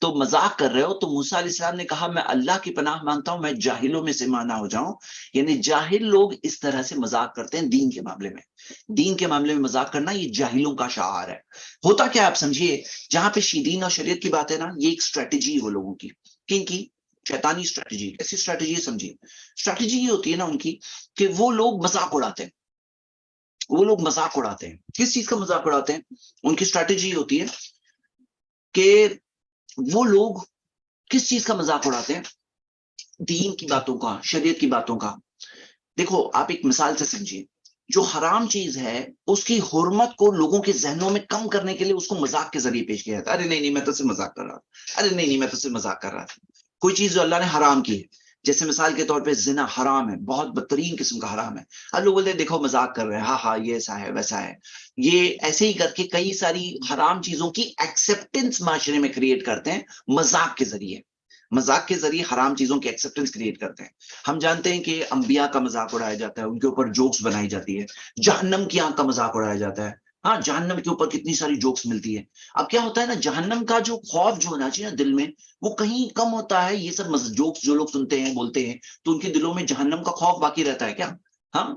تو مذاق کر رہے ہو، تو موسیٰ علیہ السلام نے کہا میں اللہ کی پناہ مانگتا ہوں میں جاہلوں میں سے نہ ہو جاؤں۔ یعنی جاہل لوگ اس طرح سے مذاق کرتے ہیں دین کے معاملے میں، دین کے معاملے میں مذاق کرنا یہ جاہلوں کا شعار ہے۔ ہوتا کیا آپ سمجھیے، جہاں پہ دین اور شریعت کی بات ہے نا، یہ ایک اسٹریٹجی ہے وہ لوگوں کی، کن کی؟ شیطانی اسٹریٹجی۔ ایسی اسٹریٹجی سمجھیے، اسٹریٹجی یہ ہوتی ہے نا ان کی کہ وہ لوگ مذاق اڑاتے ہیں، وہ لوگ مذاق اڑاتے ہیں۔ کس چیز کا مذاق اڑاتے ہیں؟ ان کی اسٹریٹجی یہ ہوتی ہے کہ وہ لوگ کس چیز کا مذاق اڑاتے ہیں؟ دین کی باتوں کا، شریعت کی باتوں کا۔ دیکھو آپ ایک مثال سے سمجھیے، جو حرام چیز ہے اس کی حرمت کو لوگوں کے ذہنوں میں کم کرنے کے لیے اس کو مذاق کے ذریعے پیش کیا جاتا ہے۔ ارے نہیں میں تو سے مذاق کر رہا تھا، ارے نہیں میں تو سے مذاق کر رہا تھا۔ کوئی چیز جو اللہ نے حرام کی ہے، جیسے مثال کے طور پہ زنا حرام ہے، بہت بدترین قسم کا حرام ہے، اب لوگ بولتے ہیں دیکھو مذاق کر رہے ہیں، ہاں ہاں یہ ایسا ہے ویسا ہے۔ یہ ایسے ہی کر کے کئی ساری حرام چیزوں کی ایکسیپٹنس معاشرے میں کریٹ کرتے ہیں مذاق کے ذریعے، مذاق کے ذریعے حرام چیزوں کی ایکسیپٹنس کریٹ کرتے ہیں۔ ہم جانتے ہیں کہ انبیاء کا مذاق اڑایا جاتا ہے، ان کے اوپر جوکس بنائی جاتی ہے، جہنم کی آنکھ کا مذاق اڑایا جاتا ہے، ہاں جہنم کے اوپر کتنی ساری جوکس ملتی ہے۔ اب کیا ہوتا ہے نا، جہنم کا جو خوف جو ہونا چاہیے نا دل میں، وہ کہیں کم ہوتا ہے۔ یہ سب جوکس جو لوگ سنتے ہیں بولتے ہیں تو ان کے دلوں میں جہنم کا خوف باقی رہتا ہے کیا؟ ہاں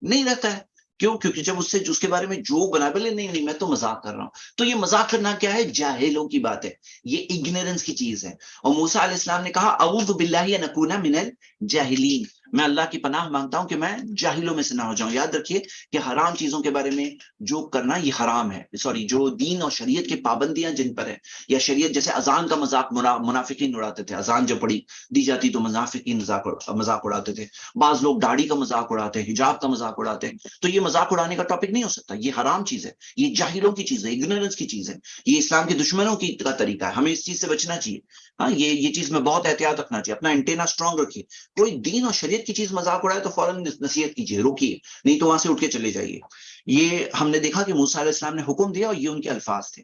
نہیں رہتا ہے۔ کیوں؟ کیونکہ جب اس کے بارے میں جوک بنا، بولے نہیں میں تو مذاق کر رہا ہوں، تو یہ مذاق کرنا کیا ہے؟ جاہلوں کی بات ہے، یہ اگنورنس کی چیز ہے۔ اور موسیٰ علیہ السلام نے کہا اعوذ باللہ ان اکون من الجاہلین، میں اللہ کی پناہ مانگتا ہوں کہ میں جاہلوں میں سے نہ ہو جاؤں۔ یاد رکھیے کہ حرام چیزوں کے بارے میں جو کرنا یہ حرام ہے، سوری جو دین اور شریعت کی پابندیاں جن پر ہے، یا شریعت جیسے اذان کا مذاق منافقین اڑاتے تھے، اذان جب پڑھی دی جاتی تو منافقین مذاق اڑاتے تھے، بعض لوگ داڑھی کا مذاق اڑاتے ہیں، حجاب کا مذاق اڑاتے ہیں، تو یہ مذاق اڑانے کا ٹاپک نہیں ہو سکتا، یہ حرام چیز ہے، یہ جاہلوں کی چیز ہے، اگنورنس کی چیز ہے، یہ اسلام کے دشمنوں کی کا طریقہ ہے، ہمیں اس چیز سے بچنا چاہیے۔ ہاں یہ چیز میں بہت احتیاط رکھنا چاہیے، اپنا انٹینا اسٹرانگ رکھیے۔ کوئی دین اور شریعت کی چیز مذاق اڑائے تو فوراً نصیحت کیجیے، روکیے، نہیں تو وہاں سے اٹھ کے چلے جائیے۔ یہ ہم نے دیکھا کہ موسیٰ علیہ السلام نے حکم دیا اور یہ ان کے الفاظ تھے،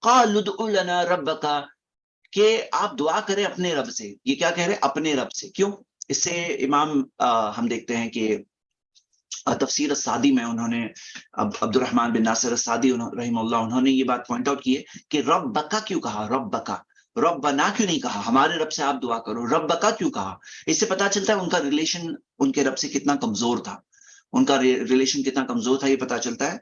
قَالُوا ادْعُ لَنَا رَبَّكَ، کہ آپ دعا کریں اپنے رب سے۔ یہ کیا کہہ رہے ہیں؟ اپنے رب سے۔ کیوں؟ اس سے امام ہم دیکھتے ہیں کہ تفسیر السعدی میں انہوں نے عبد الرحمن بن ناصر السعدی رحمہ اللہ، انہوں نے یہ بات پوائنٹ آؤٹ کی ہے کہ رب بکا کیوں کہا، رب بکا، رب بنا کیوں نہیں کہا، ہمارے رب سے آپ دعا کرو، رب بکا کیوں کہا؟ اس سے پتا چلتا ہے ان کا ریلیشن ان کے رب سے کتنا کمزور تھا، ان کا ریلیشن کتنا کمزور تھا، یہ پتا چلتا ہے۔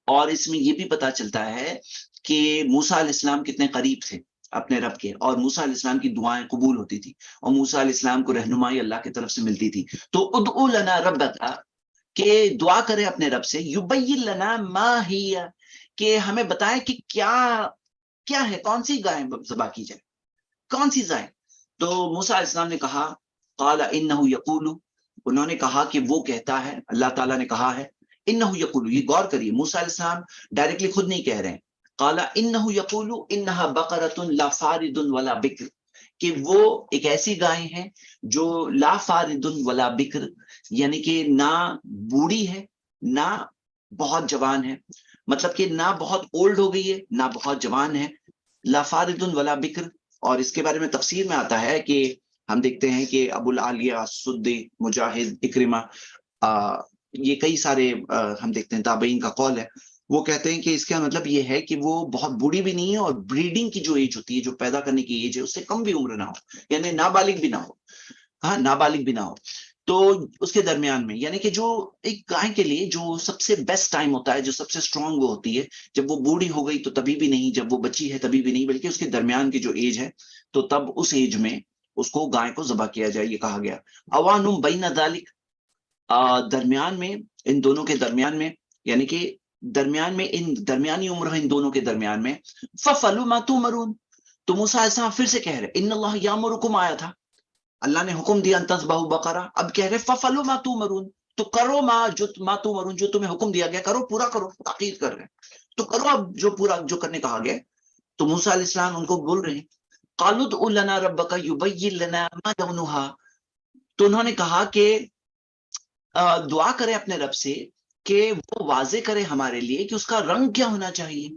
اور اس میں یہ بھی پتا چلتا ہے کہ موسیٰ علیہ السلام کتنے قریب تھے اپنے رب کے، اور موسیٰ علیہ السلام کی دعائیں قبول ہوتی تھی، اور موسیٰ علیہ السلام کو رہنمائی اللہ کی طرف سے ملتی تھی۔ تو ادعو لنا ربک، کہ دعا کرے اپنے رب سے، یبین لنا ما ہی، کہ ہمیں بتائے کہ کیا ہے، کون سی گائے ذبح کی جائے، کون سی گائے۔ تو موسیٰ علیہ السلام نے کہا قال انہ یقول، انہوں نے کہا کہ وہ کہتا ہے، اللہ تعالیٰ نے کہا ہے انہ یقول، یہ غور کریے موسیٰ علیہ السلام ڈائریکٹلی خود نہیں کہہ رہے ہیں، قال انہ یقول انہا بقرۃ لا فارض ولا بکر، کہ وہ ایک ایسی گائے ہیں جو لا فارض ولا بکر، یعنی کہ نہ بوڑھی ہے نہ بہت جوان ہے، مطلب کہ نہ بہت اولڈ ہو گئی ہے نہ بہت جوان ہے، لا فارض ولا بکر۔ اور اس کے بارے میں تفسیر میں آتا ہے کہ ہم دیکھتے ہیں کہ ابو العالیہ، سدی، مجاہد، اکرمہ، یہ کئی سارے ہم دیکھتے ہیں تابعین کا قول ہے، وہ کہتے ہیں کہ اس کا مطلب یہ ہے کہ وہ بہت بوڑھی بھی نہیں ہے، اور بریڈنگ کی جو ایج ہوتی ہے، جو پیدا کرنے کی ایج ہے، اس سے کم بھی عمر نہ ہو، یعنی نابالغ بھی نہ ہو، ہاں نابالغ بھی نہ ہو، تو اس کے درمیان میں، یعنی کہ جو ایک گائے کے لیے جو سب سے بیسٹ ٹائم ہوتا ہے، جو سب سے اسٹرانگ وہ ہوتی ہے، جب وہ بوڑھی ہو گئی تو تبھی بھی نہیں، جب وہ بچی ہے تبھی بھی نہیں، بلکہ اس کے درمیان کی جو ایج ہے، تو تب اس ایج میں اس کو گائے کو ذبح کیا جائے، یہ کہا گیا۔ اوانم بین ذالک، درمیان میں، ان دونوں کے درمیان میں، یعنی کہ درمیان میں، ان درمیانی عمر ان دونوں کے درمیان میں، فَفَعَلُوا مَا تُؤْمَرُونَ، تو موسیٰ علیہ السلام پھر سے کہہ رہے ان اللہ یامرکم، آیا تھا اللہ نے حکم دیا ان تذبحوا بقرہ، اب کہہ رہے فَفَعَلُوا مَا تُؤْمَرُونَ، تو کرو ما تُؤْمَرُونَ، جو تمہیں حکم دیا گیا کرو، پورا کرو، تاکید کر رہے ہیں تو کرو اب جو پورا جو کرنے کہا گیا۔ تو موسیٰ علیہ السلام ان کو بول رہے ہیں قالوا ادع لنا ربک یبین لنا ما لونها، تو انہوں نے کہا کہ دعا کرے اپنے رب سے کہ وہ واضح کرے ہمارے لیے کہ اس کا رنگ کیا ہونا چاہیے۔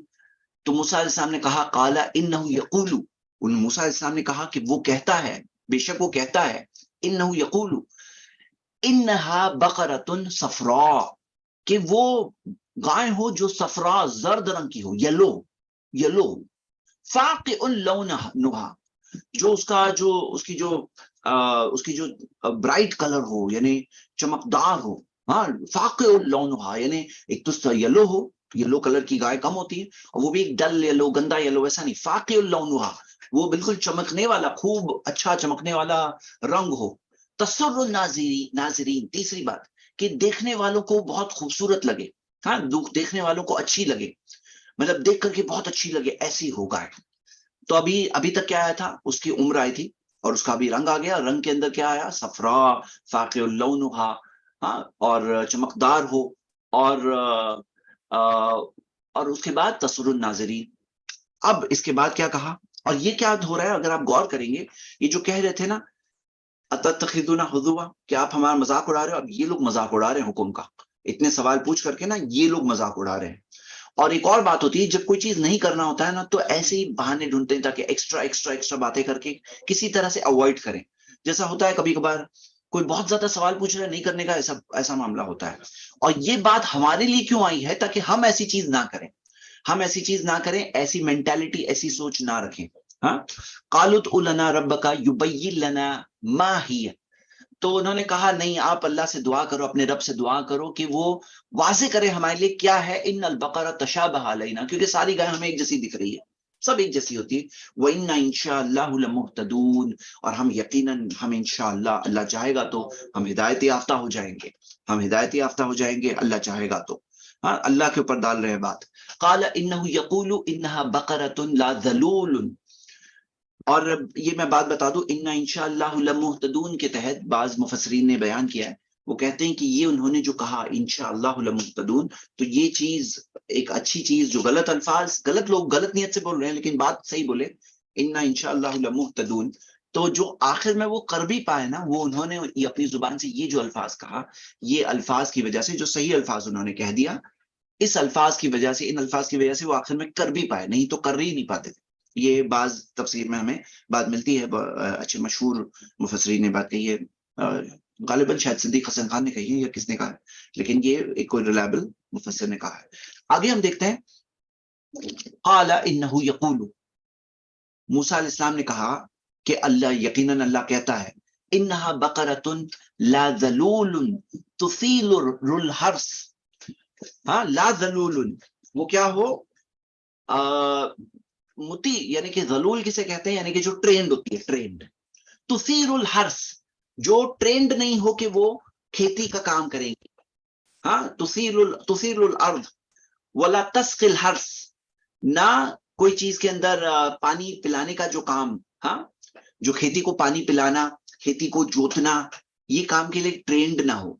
تو موسیٰ علیہ السلام نے کہا قال انہ یقول، ان موسیٰ علیہ السلام نے کہا کہ وہ کہتا ہے، بے شک وہ کہتا ہے، انہ یقول، انہا بقرۃ صفراء، کہ وہ گائے ہو جو صفراء زرد رنگ کی ہو، یلو فاقع لونہا، جو اس کی جو برائٹ کلر ہو، یعنی چمکدار ہو. ہاں، فاقع لونہا یعنی ایک تو یلو کلر کی گائے کم ہوتی ہے، اور وہ بھی ایک ڈل یلو، گندا یلو، ایسا نہیں، فاقع لونہا وہ بالکل چمکنے والا، خوب اچھا چمکنے والا رنگ ہو. تسر الناظرین، تیسری بات کہ دیکھنے والوں کو بہت خوبصورت لگے. ہاں، دیکھنے والوں کو اچھی لگے، مطلب دیکھ کر کے بہت اچھی لگے، ایسی ہو گائے. تو ابھی تک کیا آیا تھا؟ اس کی عمر آئی تھی، اور اس کا بھی رنگ آ گیا. رنگ کے اندر کیا آیا؟ صفرا فاقع اللونہا، ہاں، اور چمکدار ہو، اور اس کے بعد تسر الناظرین. اب اس کے بعد کیا کہا؟ اور یہ کیا ہو رہا ہے اگر آپ غور کریں گے، یہ جو کہہ رہے تھے نا اتتخذون حضوا، کہ آپ ہمارا مذاق اڑا رہے ہو، اب یہ لوگ مذاق اڑا رہے ہیں حکم کا، اتنے سوال پوچھ کر کے نا یہ لوگ مذاق اڑا رہے ہیں. اور ایک اور بات ہوتی ہے، جب کوئی چیز نہیں کرنا ہوتا ہے نا تو ایسے ہی بہانے ڈھونڈتے ہیں تاکہ ایکسٹرا باتیں کر کے کسی طرح سے اوائڈ کریں. جیسا ہوتا ہے کبھی کبھار کوئی بہت زیادہ سوال پوچھ رہا ہے، نہیں کرنے کا ایسا معاملہ ہوتا ہے. اور یہ بات ہمارے لیے کیوں آئی ہے؟ تاکہ ہم ایسی چیز نہ کریں، ایسی مینٹالٹی، ایسی سوچ نہ رکھیں. ہاں، قالوا ادع لنا ربک یبین لنا ما ہی، تو انہوں نے کہا نہیں، آپ اللہ سے دعا کرو، اپنے رب سے دعا کرو کہ وہ واضح کرے ہمارے لیے کیا ہے. ان البقرہ تشابہ علینا، کیونکہ ساری گائے ہمیں ایک جیسی دکھ رہی ہے، سب ایک جیسی ہوتی ہے. وَإِنَّا إِن شَاءَ اللَّهُ لَمُهْتَدُونَ، اور ہم یقیناً، ہم انشاءاللہ، اللہ چاہے گا تو ہم ہدایت یافتہ ہو جائیں گے، اللہ چاہے گا تو. ہاں، اللہ کے اوپر ڈال رہے ہیں بات. قال انه يقول انها بقرة لا ذلول، اور یہ میں بات بتا دوں، انا انشاءاللہ لمہتدون کے تحت بعض مفسرین نے بیان کیا ہے، وہ کہتے ہیں کہ یہ انہوں نے جو کہا انشاءاللہ لمہتدون، تو یہ چیز ایک اچھی چیز، جو غلط الفاظ، غلط لوگ غلط نیت سے بول رہے ہیں لیکن بات صحیح بولے، انا انشاءاللہ لمہتدون، تو جو آخر میں وہ کر بھی پائے نا، وہ انہوں نے اپنی زبان سے یہ جو الفاظ کہا، یہ الفاظ کی وجہ سے، جو صحیح الفاظ انہوں نے کہہ دیا، اس الفاظ کی وجہ سے، ان الفاظ کی وجہ سے وہ آخر میں کر بھی پائے، نہیں تو کر ہی نہیں پاتے تھے. یہ بعض تفسیر میں ہمیں بات ملتی ہے، اچھے مشہور مفسرین نے بات کہی ہے، غالباً شاید صدیق حسن خان نے کہی ہے یا کس نے کہا ہے، لیکن یہ ایک کوئی ریلائبل مفسر نے کہا ہے. آگے ہم دیکھتے ہیں، قال انه یقول، موسیٰ علیہ السلام نے کہا کہ یقیناً اللہ کہتا ہے، انہا بقرۃ لا ذلول تثیل الحرث. ہاں، لا ذلول، وہ کیا ہو؟ متی، یعنی کہ ذلول کسے کہتے ہیں؟ یعنی کہ جو ٹرینڈ ہوتی ہے، ٹرینڈ. تثیر الحرث، جو ٹرینڈ نہیں ہو کہ وہ کھیتی کا کام کریں گی. ہاں، تثیر الارض ولا تسقی الحرث، نہ کوئی چیز کے اندر پانی پلانے کا جو کام، ہاں، جو کھیتی کو پانی پلانا، کھیتی کو جوتنا، یہ کام کے لیے ٹرینڈ نہ ہو.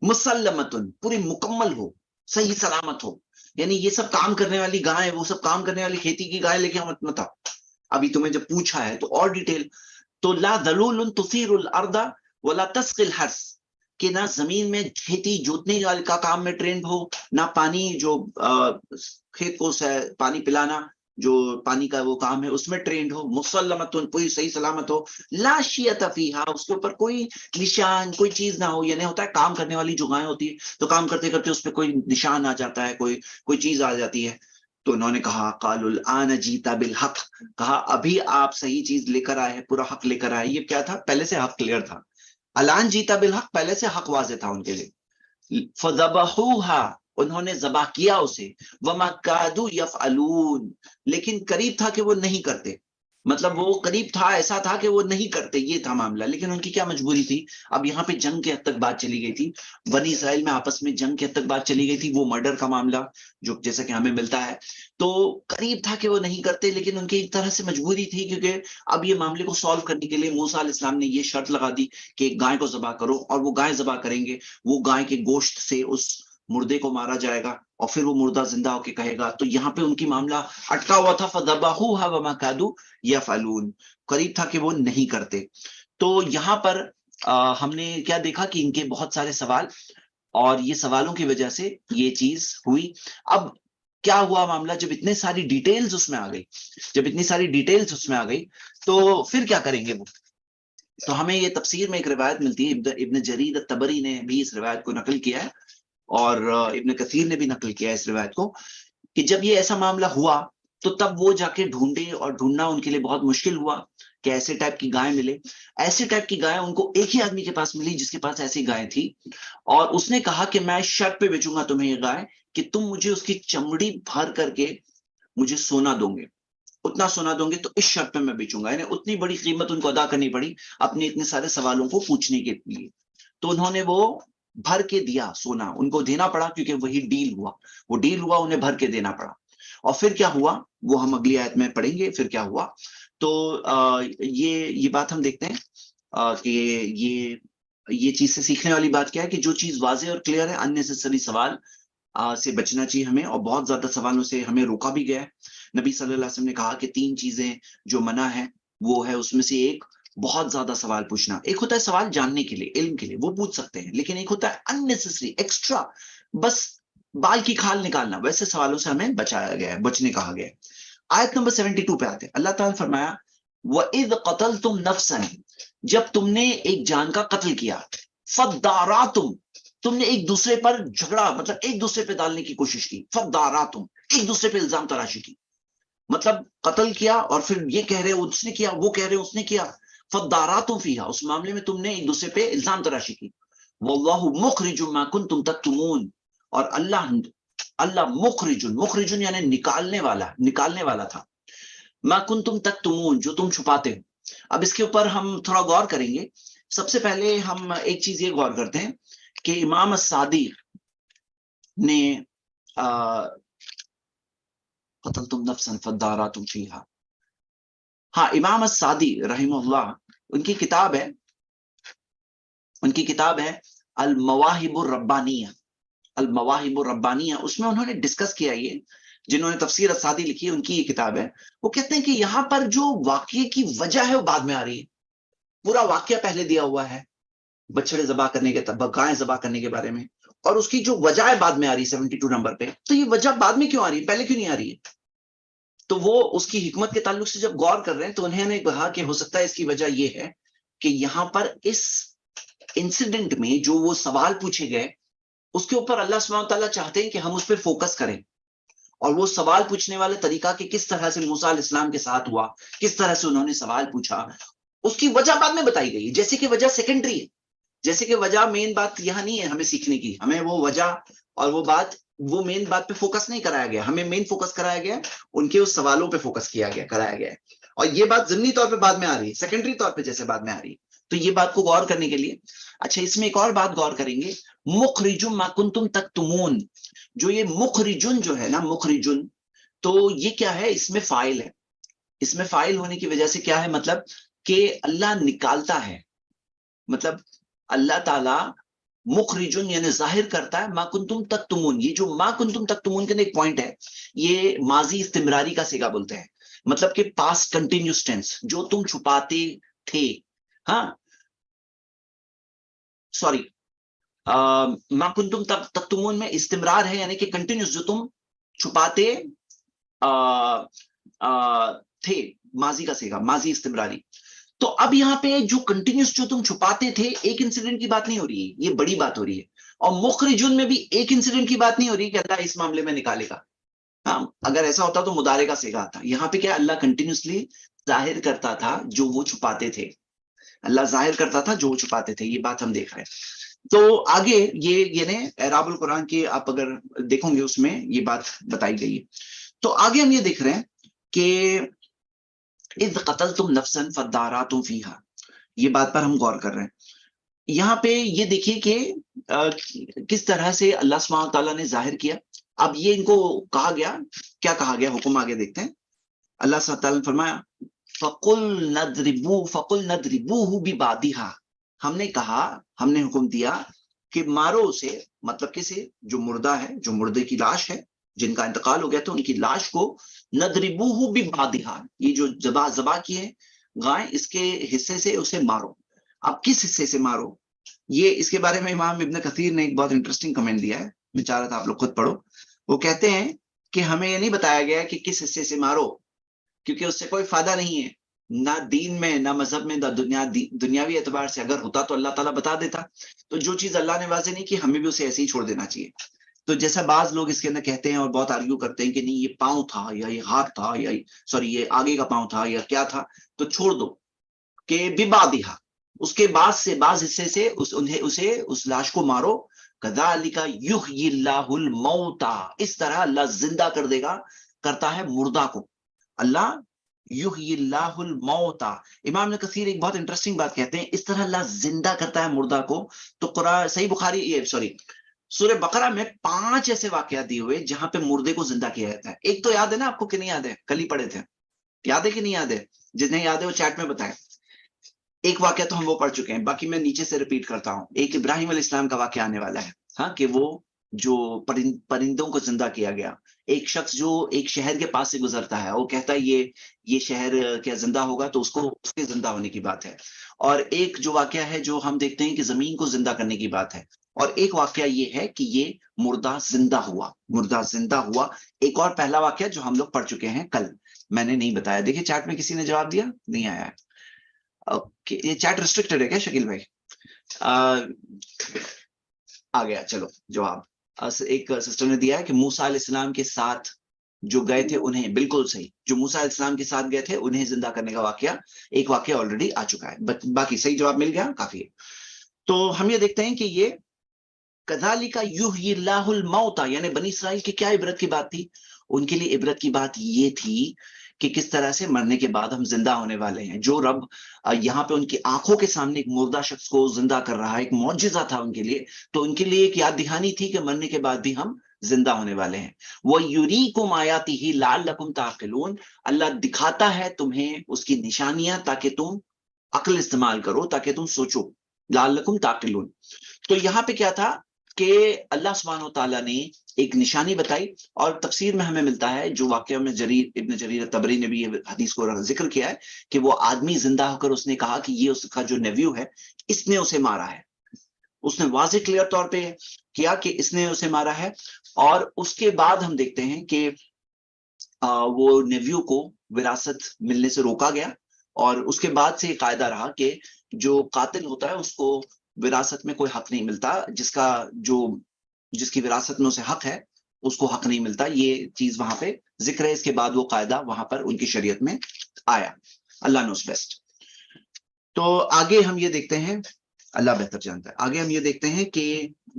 مسلمتن، پوری مکمل ہو، صحیح سلامت ہو، یعنی یہ سب کام کرنے والی گائے، وہ سب کام کرنے والی کھیتی کی گائے لے کے مت آؤ. ابھی تمہیں جب پوچھا ہے تو اور ڈیٹیل. تو لا ذلول تثیر الارض ولا تسقی الحرث، کہ نہ زمین میں کھیتی جوتنے کا کام میں ٹرینڈ ہو، نہ پانی، جو کھیت کو پانی پلانا، جو پانی کا وہ کام ہے اس میں ٹرینڈ ہو. مسلمتن، پوری صحیح سلامت ہو. لا شیۃ فیہا، اس کے اوپر کوئی نشان، کوئی چیز نہ ہو. یعنی ہوتا ہے کام کرنے والی جو گائیں ہوتی ہے تو کام کرتے کرتے اس پہ کوئی نشان آ جاتا ہے، کوئی چیز آ جاتی ہے. تو انہوں نے کہا قالوا الآن جیت بالحق، کہا ابھی آپ صحیح چیز لے کر آئے ہیں، پورا حق لے کر آئے. یہ کیا تھا؟ پہلے سے حق کلیئر تھا. الآن جیتا بالحق، پہلے سے حق واضح تھا ان کے لیے. فذبحوها، انہوں نے ذبح کیا اسے. وما کادوا یفعلون، لیکن قریب تھا کہ وہ نہیں کرتے. مطلب وہ قریب تھا، ایسا تھا کہ وہ نہیں کرتے، یہ تھا معاملہ. لیکن ان کی کیا مجبوری تھی؟ اب یہاں پہ جنگ کے حد تک بات چلی گئی تھی، بنی اسرائیل میں آپس میں جنگ کے حد تک بات چلی گئی تھی، وہ مرڈر کا معاملہ جو جیسا کہ ہمیں ملتا ہے. تو قریب تھا کہ وہ نہیں کرتے، لیکن ان کی ایک طرح سے مجبوری تھی، کیونکہ اب یہ معاملے کو سالو کرنے کے لیے موسیٰ علیہ السلام نے یہ شرط لگا دی کہ گائے کو ذبح کرو. اور وہ گائے ذبح کریں گے، وہ گائے کے گوشت سے اس مردے کو مارا جائے گا، اور پھر وہ مردہ زندہ ہو کے کہے گا. تو یہاں پہ ان کی معاملہ اٹکا ہوا تھا. فذبحوها وما كادوا يفعلون، قریب تھا کہ وہ نہیں کرتے. تو یہاں پر ہم نے کیا دیکھا کہ ان کے بہت سارے سوال، اور یہ سوالوں کی وجہ سے یہ چیز ہوئی. اب کیا ہوا معاملہ؟ جب اتنے ساری ڈیٹیلز اس میں آ گئی، تو پھر کیا کریں گے وہ؟ تو ہمیں یہ تفسیر میں ایک روایت ملتی ہے، ابن جریر الطبری نے بھی اس روایت کو نقل کیا ہے اور ابن کثیر نے بھی نقل کیا ہے اس روایت کو، کہ جب یہ ایسا معاملہ ہوا تو تب وہ جا کے ڈھونڈے، اور ڈھونڈنا ان کے لیے بہت مشکل ہوا کہ ایسے ٹائپ کی گائے ملے. ایسے ٹائپ کی گائے ان کو ایک ہی آدمی کے پاس ملی جس کے پاس ایسی گائے تھی، اور اس نے کہا کہ میں شرط پہ بیچوں گا تمہیں یہ گائے کہ تم مجھے اس کی چمڑی بھر کر کے مجھے سونا دو گے، اتنا سونا دوں گے تو اس شرط پہ میں بیچوں گا. یعنی اتنی بڑی قیمت ان کو ادا کرنی پڑی اپنے اتنے سارے سوالوں کو پوچھنے کے لیے. تو انہوں نے وہ بھر کے دیا سونا، ان کو دینا پڑا کیونکہ وہی ڈیل ہوا، وہ ڈیل ہوا، انہیں بھر کے دینا پڑا. اور پھر کیا ہوا وہ ہم اگلی آیت میں پڑھیں گے پھر کیا ہوا. تو یہ بات ہم دیکھتے ہیں کہ یہ چیز سے سیکھنے والی بات کیا ہے کہ جو چیز واضح اور کلیئر ہے، اننیسیسری سوال سے بچنا چاہیے ہمیں، اور بہت زیادہ سوالوں سے ہمیں روکا بھی گیا ہے. نبی صلی اللہ علیہ وسلم نے کہا کہ 3 چیزیں جو منع ہے وہ ہے، اس میں سے ایک بہت زیادہ سوال پوچھنا. ایک ہوتا ہے سوال جاننے کے لیے، علم کے لیے، وہ پوچھ سکتے ہیں، لیکن ایک ہوتا ہے اننیسیسری ایکسٹرا، بس بال کی کھال نکالنا، ویسے سوالوں سے ہمیں بچایا گیا ہے، بچنے کہا گیا ہے. آیت نمبر 72 پہ آتے ہیں، اللہ تعالیٰ نے فرمایا وَإِذْ قَتَلْتُمْ نَفْسًا، جب تم نے ایک جان کا قتل کیا، فَدَّارَاتُمْ، تم نے ایک دوسرے پر جھگڑا، مطلب ایک دوسرے پہ ڈالنے کی کوشش کی، فَدَّارَاتُمْ، ایک دوسرے پہ الزام تراشی کی، مطلب قتل کیا اور پھر یہ کہہ رہے اس نے کیا، وہ کہہ رہے اس نے کیا، فَدَّارَاتُمْ فِيهَا، اس معاملے میں تم نے ایک دوسرے پہ الزام تراشی کی. وَاللَّهُ مُخْرِجٌ مَا كُنْتُمْ تَكْتُمُونَ، اور اللہ مخرجن یعنی نکالنے والا تھا، ما کنتم تکتمون، جو تم چھپاتے ہو. اب اس کے اوپر ہم تھوڑا غور کریں گے. سب سے پہلے ہم ایک چیز یہ غور کرتے ہیں کہ امام الصادق نے قتلتم نفسا فاداراتم فیہا، ہاں امام الصادق رحمہ اللہ، ان کی کتاب ہے المواہب الربانیہ، المواہب الربانیہ، اس میں انہوں نے ڈسکس کیا، یہ جنہوں نے تفسیر الصادی لکھی ہے ان کی یہ کتاب ہے. وہ کہتے ہیں کہ یہاں پر جو واقعے کی وجہ ہے وہ بعد میں آ رہی ہے. پورا واقعہ پہلے دیا ہوا ہے بچڑے ذبح کرنے کے، گائیں ذبح کرنے کے بارے میں، اور اس کی جو وجہ ہے بعد میں آ رہی ہے 72 نمبر پہ. تو یہ وجہ بعد میں کیوں آ رہی ہے، پہلے کیوں نہیں آ رہی ہے؟ تو وہ اس کی حکمت کے تعلق سے جب غور کر رہے ہیں تو انہوں نے کہا کہ ہو سکتا ہے اس کی وجہ یہ ہے کہ یہاں پر اس انسیڈنٹ میں جو وہ سوال پوچھے گئے اس کے اوپر اللہ سبحانہ تعالیٰ چاہتے ہیں کہ ہم اس پہ فوکس کریں، اور وہ سوال پوچھنے والے طریقہ کہ کس طرح سے موسیٰ علیہ السلام کے ساتھ ہوا، کس طرح سے انہوں نے سوال پوچھا، اس کی وجہ بعد میں بتائی گئی ہے. جیسے کہ وجہ سیکنڈری ہے، جیسے کہ وجہ مین بات یہاں نہیں ہے ہمیں سیکھنے کی، ہمیں وہ وجہ اور وہ مین بات پہ فوکس نہیں کرایا گیا، ہمیں مین فوکس کرایا گیا ان کے اس سوالوں پہ فوکس کرایا گیا ہے. اور یہ بات ضمنی طور پہ بعد میں آ رہی ہے، سیکنڈری طور پہ جیسے بعد میں آ رہی ہے. تو یہ بات کو غور کرنے کے لیے اچھا اس میں ایک اور بات غور کریں گے، مخرجم ما کنتم تکتمون، جو یہ مخرجن جو ہے نا، مخرجن، تو یہ کیا ہے، اس میں فاعل ہے. اس میں فاعل ہونے کی وجہ سے کیا ہے، مطلب کہ اللہ نکالتا ہے، مطلب اللہ تعالی مخرجن یعنی ظاہر کرتا ہے، ما کنتم تکتمون. یہ جو ما کنتم تکتمون کے ایک پوائنٹ ہے، یہ ماضی استمراری کا صیغہ بولتے ہیں، مطلب کہ پاسٹ کنٹینیوس ٹینس، جو تم چھپاتے تھے. ہاں سوری، ما کنتم تکتمون میں استمرار ہے، یعنی کہ کنٹینیوس، جو تم چھپاتے تھے، ماضی کا صیغہ، ماضی استمراری. تو اب یہاں پہ جو کنٹینیوس جو تم چھپاتے تھے، ایک انسیڈنٹ کی بات نہیں ہو رہی ہے، یہ بڑی بات ہو رہی ہے. اور مخرجن میں بھی ایک انسیڈنٹ کی بات نہیں ہو رہی کہ اللہ اس معاملے میں نکالے گا. ہاں اگر ایسا ہوتا تو مضارع کا صیغہ آتا. یہاں پہ کیا اللہ کنٹینیوسلی ظاہر کرتا تھا جو وہ چھپاتے تھے، اللہ ظاہر کرتا تھا جو وہ چھپاتے تھے. یہ بات ہم دیکھ رہے ہیں. تو آگے یہ یعنی اعراب القرآن کی آپ اگر دیکھو گے اس میں یہ بات بتائی گئی ہے. تو آگے ہم یہ دیکھ رہے ہیں کہ اذ قتلتم نفسا فاداراتم فیہا، یہ بات پر ہم غور کر رہے ہیں. یہاں پہ یہ دیکھیے کہ کس طرح سے اللہ سبحانہ تعالیٰ نے ظاہر کیا. اب یہ ان کو کہا گیا، کیا کہا گیا، حکم آگے دیکھتے ہیں. اللہ سبحانہ تعالیٰ نے فرمایا فَقُلْ نَضْرِبُوهُ بِبَعْضِهَا، ہم نے کہا، ہم نے حکم دیا کہ مارو اسے، مطلب کسے، جو مردہ ہے، جو مردے کی لاش ہے، جن کا انتقال ہو گیا تو ان کی لاش کو نَضْرِبُوهُ بِبَعْضِهَا، یہ جو ذبح کیے گائے اس کے حصے سے اسے مارو. اب کس حصے سے مارو، یہ اس کے بارے میں امام ابن کثیر نے ایک بہت انٹرسٹنگ کمنٹ دیا ہے، میں چاہ رہا تھا آپ لوگ خود پڑھو. وہ کہتے ہیں کہ ہمیں یہ نہیں بتایا گیا کہ کس حصے سے مارو، کیونکہ اس سے کوئی فائدہ نہیں ہے. نہ دین میں نہ مذہب میں نہ دنیاوی اعتبار سے اگر ہوتا تو اللہ تعالیٰ بتا دیتا. تو جو چیز اللہ نے واضح نہیں کی ہمیں بھی اسے ایسے ہی چھوڑ دینا چاہیے. تو جیسا بعض لوگ اس کے اندر کہتے ہیں اور بہت آرگیو کرتے ہیں کہ نہیں یہ پاؤں تھا یا یہ ہاتھ تھا یا سوری یہ آگے کا پاؤں تھا یا کیا تھا، تو چھوڑ دو کہ ببعضھا اس کے بعد سے بعض حصے سے اسے اس لاش کو مارو. کذالک یحیی اللہ الموتى، اس طرح اللہ زندہ کر دے گا، کرتا ہے مردہ کو. اللہ یحیی اللہ الموتى. امام ابن کثیر ایک بہت انٹرسٹنگ بات کہتے ہیں، اس طرح اللہ زندہ کرتا ہے مردہ کو. تو قرآن صحیح بخاری سورہ بقرہ میں 5 ایسے واقعات دیے ہوئے جہاں پہ مردے کو زندہ کیا جاتا ہے. ایک تو یاد ہے نا آپ کو کہ نہیں یاد ہے؟ کل ہی پڑھے تھے. یاد ہے کہ نہیں یاد ہے؟ جتنے یاد ہے وہ چیٹ میں بتائیں. ایک واقعہ تو ہم وہ پڑھ چکے ہیں، باقی میں نیچے سے ریپیٹ کرتا ہوں. ایک ابراہیم علیہ السلام کا واقعہ آنے والا ہے، ہاں، کہ وہ جو پرندوں کو زندہ کیا گیا. ایک شخص جو ایک شہر کے پاس سے گزرتا ہے، وہ کہتا ہے یہ شہر کیا زندہ ہوگا، تو اس کے زندہ ہونے کی بات ہے. اور ایک جو واقعہ ہے جو ہم دیکھتے ہیں کہ زمین کو زندہ کرنے کی بات ہے. اور ایک واقعہ یہ ہے کہ یہ مردہ زندہ ہوا. ایک اور پہلا واقعہ جو ہم لوگ پڑھ چکے ہیں کل، میں نے نہیں بتایا. دیکھیں چیٹ میں کسی نے جواب دیا نہیں آیا ہے. یہ چیٹ ریسٹرکٹڈ ہے کیا شکیل بھائی؟ آ گیا چلو جواب. ایک سسٹر نے دیا ہے کہ موسیٰ علیہ السلام کے ساتھ جو گئے تھے انہیں، بالکل صحیح، جو موسیٰ علیہ السلام کے ساتھ گئے تھے انہیں زندہ کرنے کا واقعہ، ایک واقعہ آلریڈی آ چکا ہے. باقی صحیح جواب مل گیا، کافی ہے. تو ہم یہ دیکھتے ہیں کہ یہ کذالک یحیی اللہ الموتى، یعنی بنی اسرائیل کی کیا عبرت کی بات تھی؟ ان کے لیے عبرت کی بات یہ تھی کہ کس طرح سے مرنے کے بعد ہم زندہ ہونے والے ہیں. جو رب یہاں پہ ان کی آنکھوں کے سامنے ایک مردہ شخص کو زندہ کر رہا ہے، ایک معجزہ تھا ان کے لیے. تو ان کے لیے ایک یاد دہانی تھی کہ مرنے کے بعد بھی ہم زندہ ہونے والے ہیں. وَيُرِيكُمْ آيَاتِهِ لَعَلَّكُمْ تَعْقِلُونَ، اللہ دکھاتا ہے تمہیں اس کی نشانیاں تاکہ تم عقل استعمال کرو، تاکہ تم سوچو. لَعَلَّكُمْ تَعْقِلُونَ. تو یہاں پہ کیا تھا کہ اللہ سبحانہ وتعالیٰ نے ایک نشانی بتائی. اور تفسیر میں ہمیں ملتا ہے، جو واقعہ میں ابن جریر طبری نے بھی یہ حدیث کو ذکر کیا ہے، کہ وہ آدمی زندہ ہو کر اس نے کہا کہ یہ اس کا جو نیویو ہے اس نے اسے مارا ہے. اس نے واضح کلیئر طور پہ کیا کہ اس نے اسے مارا ہے. اور اس کے بعد ہم دیکھتے ہیں کہ وہ نیویو کو وراثت ملنے سے روکا گیا. اور اس کے بعد سے یہ قاعدہ رہا کہ جو قاتل ہوتا ہے اس کو وراثت میں کوئی حق نہیں ملتا، جس کی وراثت میں اسے حق ہے اس کو حق نہیں ملتا. یہ چیز وہاں پہ ذکر ہے. اس کے بعد وہ قاعدہ وہاں پر ان کی شریعت میں آیا. اللہ نوز بیسٹ. تو آگے ہم یہ دیکھتے ہیں، اللہ بہتر جانتا ہے، آگے ہم یہ دیکھتے ہیں کہ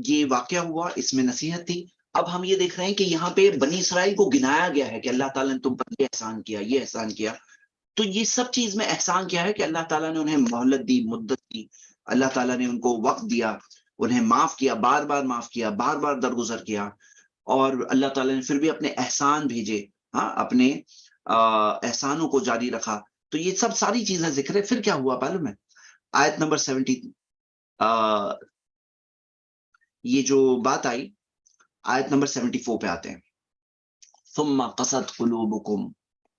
یہ واقعہ ہوا، اس میں نصیحت تھی. اب ہم یہ دیکھ رہے ہیں کہ یہاں پہ بنی اسرائیل کو گنایا گیا ہے کہ اللہ تعالیٰ نے تم پر یہ احسان کیا، یہ احسان کیا. تو یہ سب چیز میں احسان کیا ہے کہ اللہ تعالیٰ نے انہیں مہلت دی، مدت دی. اللہ تعالیٰ نے ان کو وقت دیا، انہیں معاف کیا، بار بار معاف کیا، بار بار درگزر کیا. اور اللہ تعالیٰ نے پھر بھی اپنے احسان بھیجے، ہاں، اپنے احسانوں کو جاری رکھا. تو یہ سب ساری چیزیں ذکر ہے. پھر کیا ہوا معلوم ہے؟ آیت نمبر 70 یہ جو بات آئی، آیت نمبر 74 پہ آتے ہیں. ثم قست قلوبکم،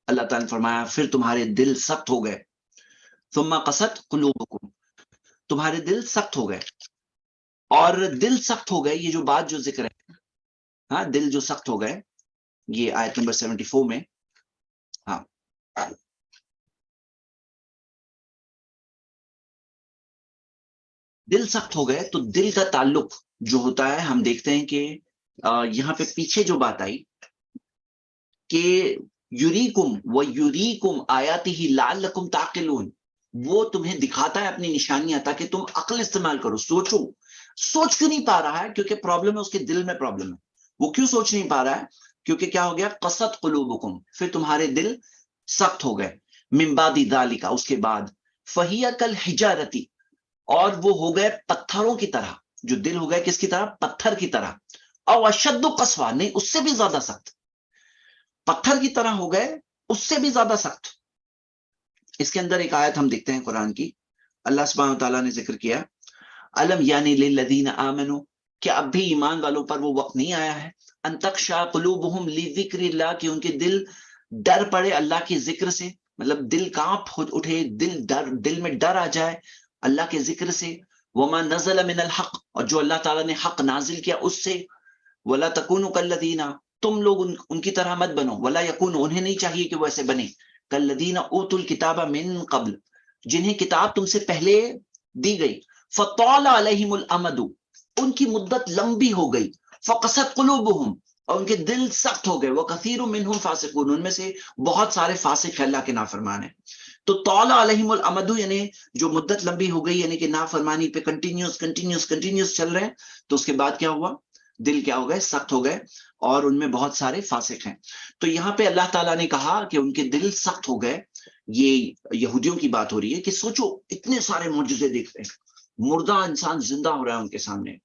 اللہ تعالیٰ نے فرمایا پھر تمہارے دل سخت ہو گئے. ثم قست قلوبکم، تمہارے دل سخت ہو گئے. اور دل سخت ہو گئے، یہ جو بات جو ذکر ہے، ہاں، دل جو سخت ہو گئے، یہ آیت نمبر 74 میں. ہاں، دل سخت ہو گئے. تو دل کا تعلق جو ہوتا ہے، ہم دیکھتے ہیں کہ یہاں پہ پیچھے جو بات آئی کہ یوریکم و یوریکم آیاتہ لعلکم تعقلون، وہ تمہیں دکھاتا ہے اپنی نشانیاں تاکہ تم عقل استعمال کرو، سوچو. سوچ کیوں نہیں پا رہا ہے؟ کیونکہ پرابلم ہے، اس کے دل میں پرابلم ہے. وہ کیوں سوچ نہیں پا رہا ہے؟ کیونکہ کیا ہو گیا؟ قست قلوبکم، پھر تمہارے دل سخت ہو گئے. من بعد ذالک، اس کے بعد. فہی کالحجارۃ، اور وہ ہو گئے پتھروں کی طرح. جو دل ہو گئے کس کی طرح؟ پتھر کی طرح. او اشد قسوہ، نہیں، اس سے بھی زیادہ سخت. پتھر کی طرح ہو گئے، اس سے بھی زیادہ سخت. اس کے اندر ایک آیت ہم دیکھتے ہیں قرآن کی. اللہ سبحانہ وتعالیٰ نے ذکر کیا، الم یعنی للذین آمنوا، کہ اب بھی ایمان والوں پر وہ وقت نہیں آیا ہے، ان تخشع قلوبہم لذکر اللہ، کہ ان کے دل ڈر پڑے اللہ کے ذکر سے. مطلب دل کانپ اٹھے، دل میں ڈر آ جائے اللہ کے ذکر سے. وما نزل من الحق، اور جو اللہ تعالیٰ نے حق نازل کیا اس سے. ولا تکونوا کالذین، تم لوگ ان کی طرح مت بنو. ولا یکونوا، انہیں نہیں چاہیے کہ وہ ایسے بنے. کالذین اوتوا الکتاب من قبل، جنہیں کتاب تم سے پہلے دی گئی، فطال علیہم الامد، ان کی مدت لمبی ہو گئی، فقست قلوبہم، اور ان کے دل سخت ہو گئے، وکثیر منہم فاسقون، ان میں سے بہت سارے فاسق ہیں، اللہ کے نافرمان ہیں۔ تو طال علیہم الامد یعنی جو مدت لمبی ہو گئی، یعنی کہ نافرمانی پہ کنٹینیوس چل رہے ہیں، تو اس کے بعد کیا ہوا؟ دل کیا ہو گئے؟ سخت ہو گئے، اور ان میں بہت سارے فاسق ہیں۔ تو یہاں پہ اللہ تعالیٰ نے کہا کہ ان کے دل سخت ہو گئے، یہ یہودیوں کی بات ہو رہی ہے کہ سوچو اتنے سارے معجزے دیکھ رہے ہیں، مردہ انسان زندہ ہو رہا ہے ان کے سامنے،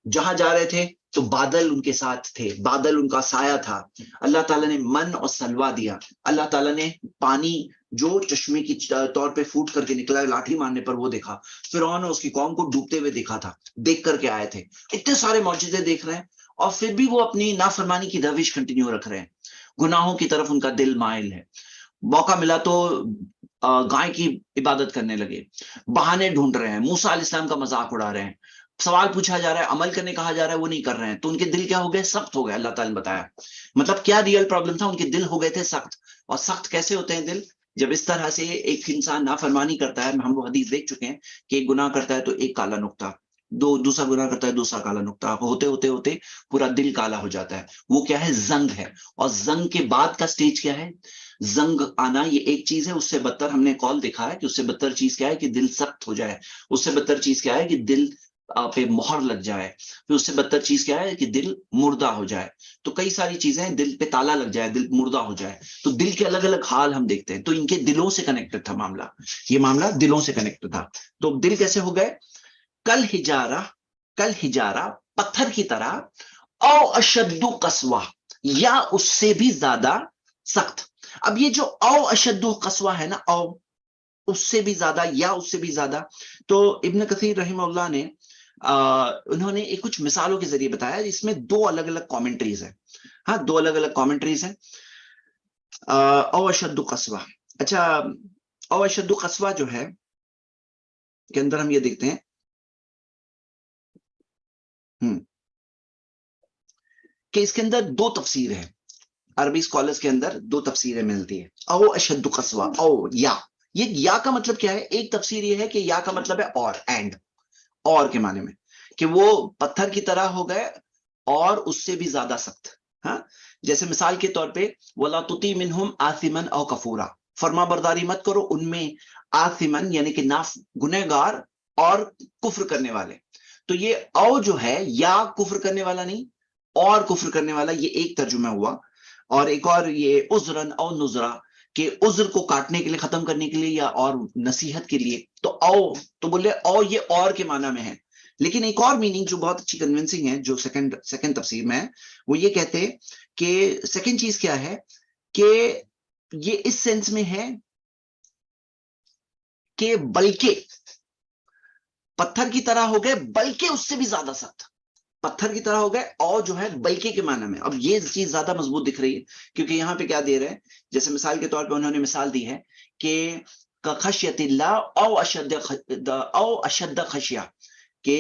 جہاں جا رہے تھے تو بادل ان کے ساتھ تھے، بادل ان کا سایہ تھا، اللہ تعالیٰ نے من اور سلوا دیا، اللہ تعالیٰ نے پانی جو چشمے کی طور پہ پھوٹ کر کے نکلا لاٹھی مارنے پر وہ دیکھا، فرعون اور اس کی قوم کو ڈوبتے ہوئے دیکھا تھا، دیکھ کر کے آئے تھے، اتنے سارے معجزے دیکھ رہے ہیں، اور پھر بھی وہ اپنی نافرمانی کی روش کنٹینیو رکھ رہے ہیں، گناہوں کی طرف ان کا دل مائل ہے، موقع ملا تو گائے کی عبادت کرنے لگے، بہانے ڈھونڈ رہے ہیں، موسیٰ علیہ السلام کا مذاق اڑا رہے ہیں، سوال پوچھا جا رہا ہے، عمل کرنے کہا جا رہا ہے، وہ نہیں کر رہے ہیں، تو ان کے دل کیا ہو گئے؟ سخت ہو گئے۔ اللہ تعالیٰ نے بتایا مطلب کیا ریئل پرابلم تھا، ان کے دل ہو گئے تھے سخت۔ اور سخت کیسے ہوتے ہیں دل؟ جب اس طرح سے ایک انسان نافرمانی کرتا ہے، ہم وہ حدیث دیکھ چکے ہیں کہ ایک گناہ کرتا ہے تو ایک کالا نقطہ، دوسرا گناہ کرتا ہے دوسرا کالا نقطہ، ہوتے ہوتے ہوتے پورا دل کالا ہو جاتا ہے، وہ کیا ہے؟ زنگ ہے۔ اور زنگ کے بعد کا سٹیج کیا ہے؟ زنگ آنا یہ ایک چیز ہے، اس سے بدتر ہم نے کال دیکھا ہے کہ اس سے بدتر چیز کیا ہے؟ کہ دل سخت ہو جائے، اس سے بدتر چیز کیا ہے؟ کہ دل پہ مہر لگ جائے، پھر اس سے بدتر چیز کیا ہے؟ کہ دل مردہ ہو جائے۔ تو کئی ساری چیزیں، دل پہ تالا لگ جائے، دل مردہ ہو جائے، تو دل کے الگ الگ حال ہم دیکھتے ہیں۔ تو ان کے دلوں سے کنیکٹڈ تھا معاملہ، یہ معاملہ دلوں سے کنیکٹڈ تھا۔ تو دل کیسے ہو گئے؟ کل ہجارہ پتھر کی طرح، او اشد قسوہ، یا اس سے بھی زیادہ سخت۔ اب یہ جو او اشد قسوہ ہے نا، او اس سے بھی زیادہ یا اس سے بھی زیادہ، تو ابن کثیر رحمہ اللہ نے انہوں نے کچھ مثالوں کے ذریعے بتایا، اس میں دو الگ الگ کامنٹریز ہیں، ہاں دو الگ الگ کامنٹریز ہیں۔ او اشد قسوہ، اچھا او اشد قسوہ جو ہے کے اندر ہم یہ دیکھتے ہیں کہ اس کے اندر دو تفسیر ہے، عربی اسکالرز کے اندر دو تفسیریں ملتی ہیں، او اشد قسوہ، او یا، یہ یا کا مطلب کیا ہے؟ ایک تفسیر یہ ہے کہ یا کا مطلب ہے اور، اینڈ، اور کے معنی میں کہ وہ پتھر کی طرح ہو گئے اور اس سے بھی زیادہ سخت، ہاں جیسے مثال کے طور پہ وَلَا تُطِعْ مِنْهُمْ آثِمًا أَوْ كَفُورًا، فرما برداری مت کرو ان میں، آثمن یعنی کہ گنہگار اور کفر کرنے والے۔ تو یہ او جو ہے یا کفر کرنے والا نہیں اور کفر کرنے والا، یہ ایک ترجمہ ہوا، اور ایک اور یہ عذرن او نذرا، کہ عذر کو کاٹنے کے لیے، ختم کرنے کے لیے، یا اور نصیحت کے لیے، تو او تو بولے او یہ اور کے معنی میں ہے۔ لیکن ایک اور میننگ جو بہت اچھی کنونسنگ ہے، جو سیکنڈ تفسیر میں ہے، وہ یہ کہتے ہیں کہ سیکنڈ چیز کیا ہے کہ یہ اس سینس میں ہے کہ بلکہ پتھر کی طرح ہو گئے، بلکہ اس سے بھی زیادہ سخت، پتھر کی طرح ہو گئے اور جو ہے بلکہ کے معنی میں۔ اب یہ چیز زیادہ مضبوط دکھ رہی ہے کیونکہ یہاں پہ کیا دے رہے ہیں، جیسے مثال کے طور پہ انہوں نے مثال دی ہے کہ خشیت اللہ او اشد خشیہ، کہ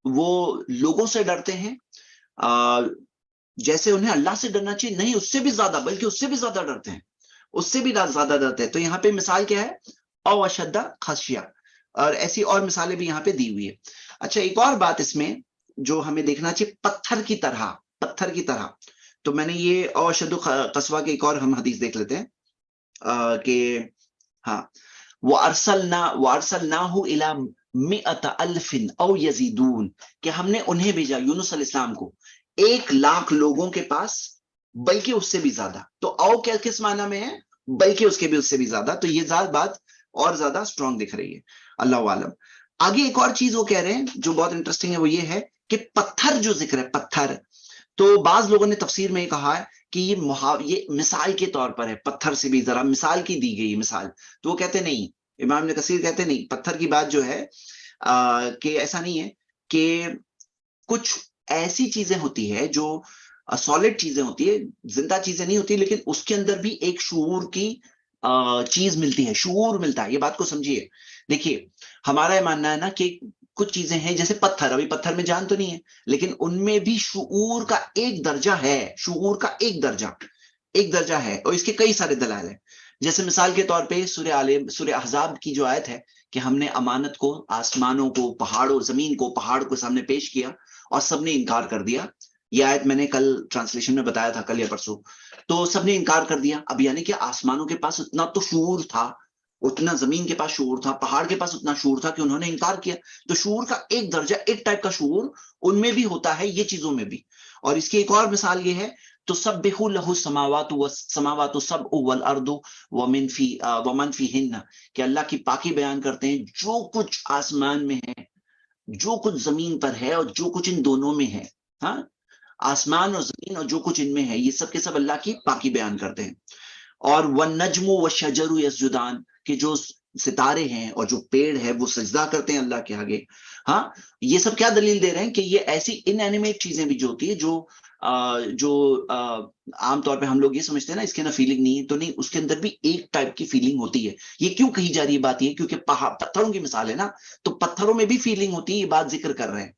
وہ لوگوں سے ڈرتے ہیں جیسے انہیں اللہ سے ڈرنا چاہیے، نہیں اس سے بھی زیادہ، بلکہ اس سے بھی زیادہ ڈرتے ہیں، اس سے بھی زیادہ ڈرتے ہیں۔ تو یہاں پہ مثال کیا ہے؟ او اشد خشیہ، اور ایسی اور مثالیں بھی یہاں پہ دی ہوئی ہے۔ اچھا ایک اور بات اس میں جو ہمیں دیکھنا چاہیے، پتھر کی طرح، پتھر کی طرح، تو میں نے یہ او اشد قسوہ کے ایک اور ہم حدیث دیکھ لیتے ہیں کہ ہاں وَأَرْسَلْنَاهُ إِلَى مِئَةَ أَلْفٍ أَوْ يَزِيدُونَ، کہ ہم نے انہیں بھیجا، یونس علیہ السلام کو، 1,00,000 لوگوں کے پاس، بلکہ اس سے بھی زیادہ۔ تو او کیا کس معنی میں ہے؟ بلکہ اس کے بھی اس سے بھی زیادہ۔ تو یہ بات اور زیادہ سٹرونگ دکھ رہی ہے، اللہ عالم۔ آگے ایک اور چیز وہ کہہ رہے ہیں جو بہت انٹرسٹنگ ہے، وہ یہ ہے کہ پتھر جو ذکر ہے، پتھر، تو بعض لوگوں نے تفسیر میں یہ کہا ہے کہ یہ مثال کے طور پر ہے، پتھر سے بھی ذرا مثال کی دی گئی مثال، تو وہ کہتے نہیں، امام ابن کثیر کہتے نہیں، پتھر کی بات جو ہے کہ ایسا نہیں ہے، کہ کچھ ایسی چیزیں ہوتی ہے جو سالڈ چیزیں ہوتی ہے، زندہ چیزیں نہیں ہوتی، لیکن اس کے اندر بھی ایک شعور کی چیز ملتی ہے، شعور ملتا ہے۔ یہ بات کو سمجھیے، دیکھیے ہمارا یہ ماننا ہے نا کہ کچھ چیزیں ہیں جیسے پتھر، ابھی پتھر میں جان تو نہیں ہے لیکن ان میں بھی شعور کا ایک درجہ ہے، شعور کا ایک درجہ ہے، اور اس کے کئی سارے دلائل ہیں۔ جیسے مثال کے طور پہ سورہ احزاب کی جو آیت ہے کہ ہم نے امانت کو، آسمانوں کو، پہاڑوں، زمین کو، پہاڑ کو سامنے پیش کیا اور سب نے انکار کر دیا. یہ آیت میں نے کل ٹرانسلیشن میں بتایا تھا، کل یا پرسوں. تو سب نے انکار کر دیا. اب یعنی کہ آسمانوں کے پاس اتنا تو شعور تھا، اتنا زمین کے پاس شعور تھا، پہاڑ کے پاس اتنا شعور تھا کہ انہوں نے انکار کیا. تو شعور کا ایک درجہ، ایک ٹائپ کا شعور ان میں بھی ہوتا ہے، یہ چیزوں میں بھی. اور اس کی ایک اور مثال یہ ہے، تو سبح لہ السماوات والسماوات السبع والارض ومن فیہن، کہ اللہ کی پاکی بیان کرتے ہیں جو کچھ آسمان میں ہے، جو کچھ زمین پر ہے، اور جو کچھ ان دونوں میں ہے. ہاں، آسمان اور زمین اور جو کچھ ان میں ہے، یہ سب کے سب اللہ کی پاکی بیان کرتے ہیں. اور والنجم والشجر یسجدان، کہ جو ستارے ہیں اور جو پیڑ ہے وہ سجدہ کرتے ہیں اللہ کے آگے. ہاں، یہ سب کیا دلیل دے رہے ہیں کہ یہ ایسی ان اینیمیٹ چیزیں بھی جو ہوتی ہے، جو عام طور پہ ہم لوگ یہ سمجھتے ہیں نا اس کے اندر فیلنگ نہیں ہے، تو نہیں، اس کے اندر بھی ایک ٹائپ کی فیلنگ ہوتی ہے. یہ کیوں کہی جا رہی ہے بات؟ یہ کیونکہ پتھروں کی مثال ہے نا، تو پتھروں میں بھی فیلنگ ہوتی ہے، یہ بات ذکر کر رہے ہیں.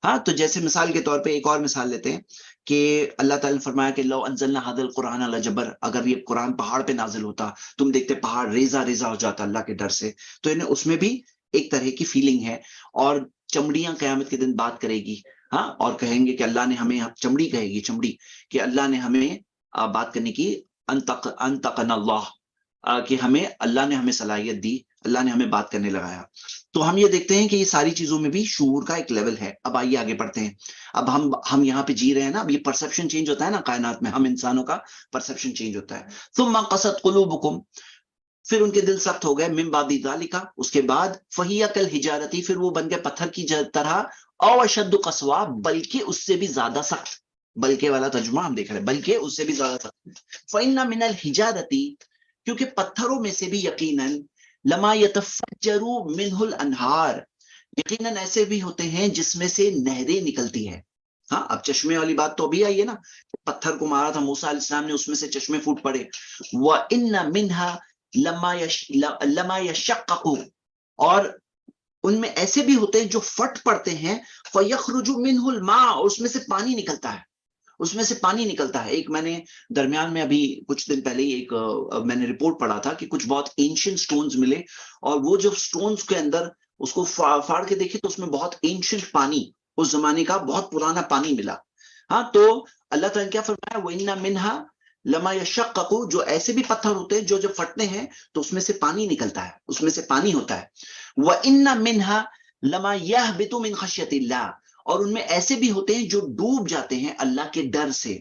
ہاں، تو جیسے مثال کے طور پہ ایک اور مثال لیتے ہیں کہ اللہ تعالیٰ نے فرمایا کہ لو انزلنا هذا القرآن على جبل، اگر یہ قرآن پہاڑ پہ نازل ہوتا، تم دیکھتے پہاڑ ریزہ ریزہ ہو جاتا اللہ کے ڈر سے. تو انہیں اس میں بھی ایک طرح کی فیلنگ ہے. اور چمڑیاں قیامت کے دن بات کرے گی، ہاں، اور کہیں گے کہ اللہ نے ہمیں، چمڑی کہے گی، چمڑی، کہ اللہ نے ہمیں بات کرنے کی، انتقنا اللہ، کہ ہمیں اللہ نے ہمیں صلاحیت دی، اللہ نے ہمیں بات کرنے لگایا. تو ہم یہ دیکھتے ہیں کہ یہ ساری چیزوں میں بھی شعور کا ایک لیول ہے. اب آئیے آگے بڑھتے ہیں. اب ہم یہاں پہ جی رہے ہیں نا، اب یہ پرسپشن چینج ہوتا ہے نا کائنات میں، ہم انسانوں کا پرسپشن چینج ہوتا ہے. ثم قست قلوبکم، پھر ان کے دل سخت ہو گئے، من بعد ذالک، اس کے بعد، فہی کالحجارۃ، پھر وہ بن گئے پتھر کی طرح، او اشد قسوا، بلکہ اس سے بھی زیادہ سخت. بلکہ والا ترجمہ ہم دیکھ رہے ہیں، بلکہ اس سے بھی زیادہ سخت. فإن من الحجارۃ، کیونکہ پتھروں میں سے بھی یقیناً، لما یتفجر منہ الانہار، یقیناً ایسے بھی ہوتے ہیں جس میں سے نہریں نکلتی ہے. ہاں، اب چشمے والی بات تو ابھی آئی ہے نا، پتھر کو مارا تھا موسیٰ علیہ السلام نے، اس میں سے چشمے پھوٹ پڑے. وَإِنَّ مِنْهَا لَمَا يَشَقَّقُ، اور ان میں ایسے بھی ہوتے ہیں جو پھٹ پڑتے ہیں، فَيَخْرُجُ مِنْهُ الْمَاءُ، اس میں سے پانی نکلتا ہے، اس میں سے پانی نکلتا ہے. ایک میں نے درمیان میں ابھی کچھ دن پہلے ایک میں نے رپورٹ پڑھا تھا کہ کچھ بہت اینشنٹ سٹونز ملے، اور وہ جو سٹونز کے اندر اس کو پھاڑ کے دیکھے تو اس میں بہت اینشنٹ پانی، اس زمانے کا بہت پرانا پانی ملا. ہاں، تو اللہ تعالیٰ نے کیا فرمایا، وَإِنَّ مِنْهَا لَمَا يَشَقَّقُ، جو ایسے بھی پتھر ہوتے ہیں جو جب پھٹتے ہیں تو اس میں سے پانی نکلتا ہے، اس میں سے پانی ہوتا ہے. وَإِنَّ مِنْهَا لَمَا يَهْبِطُ مِنْ خَشْيَةِ اللَّهِ، اور ان میں ایسے بھی ہوتے ہیں جو ڈوب جاتے ہیں اللہ کے ڈر سے.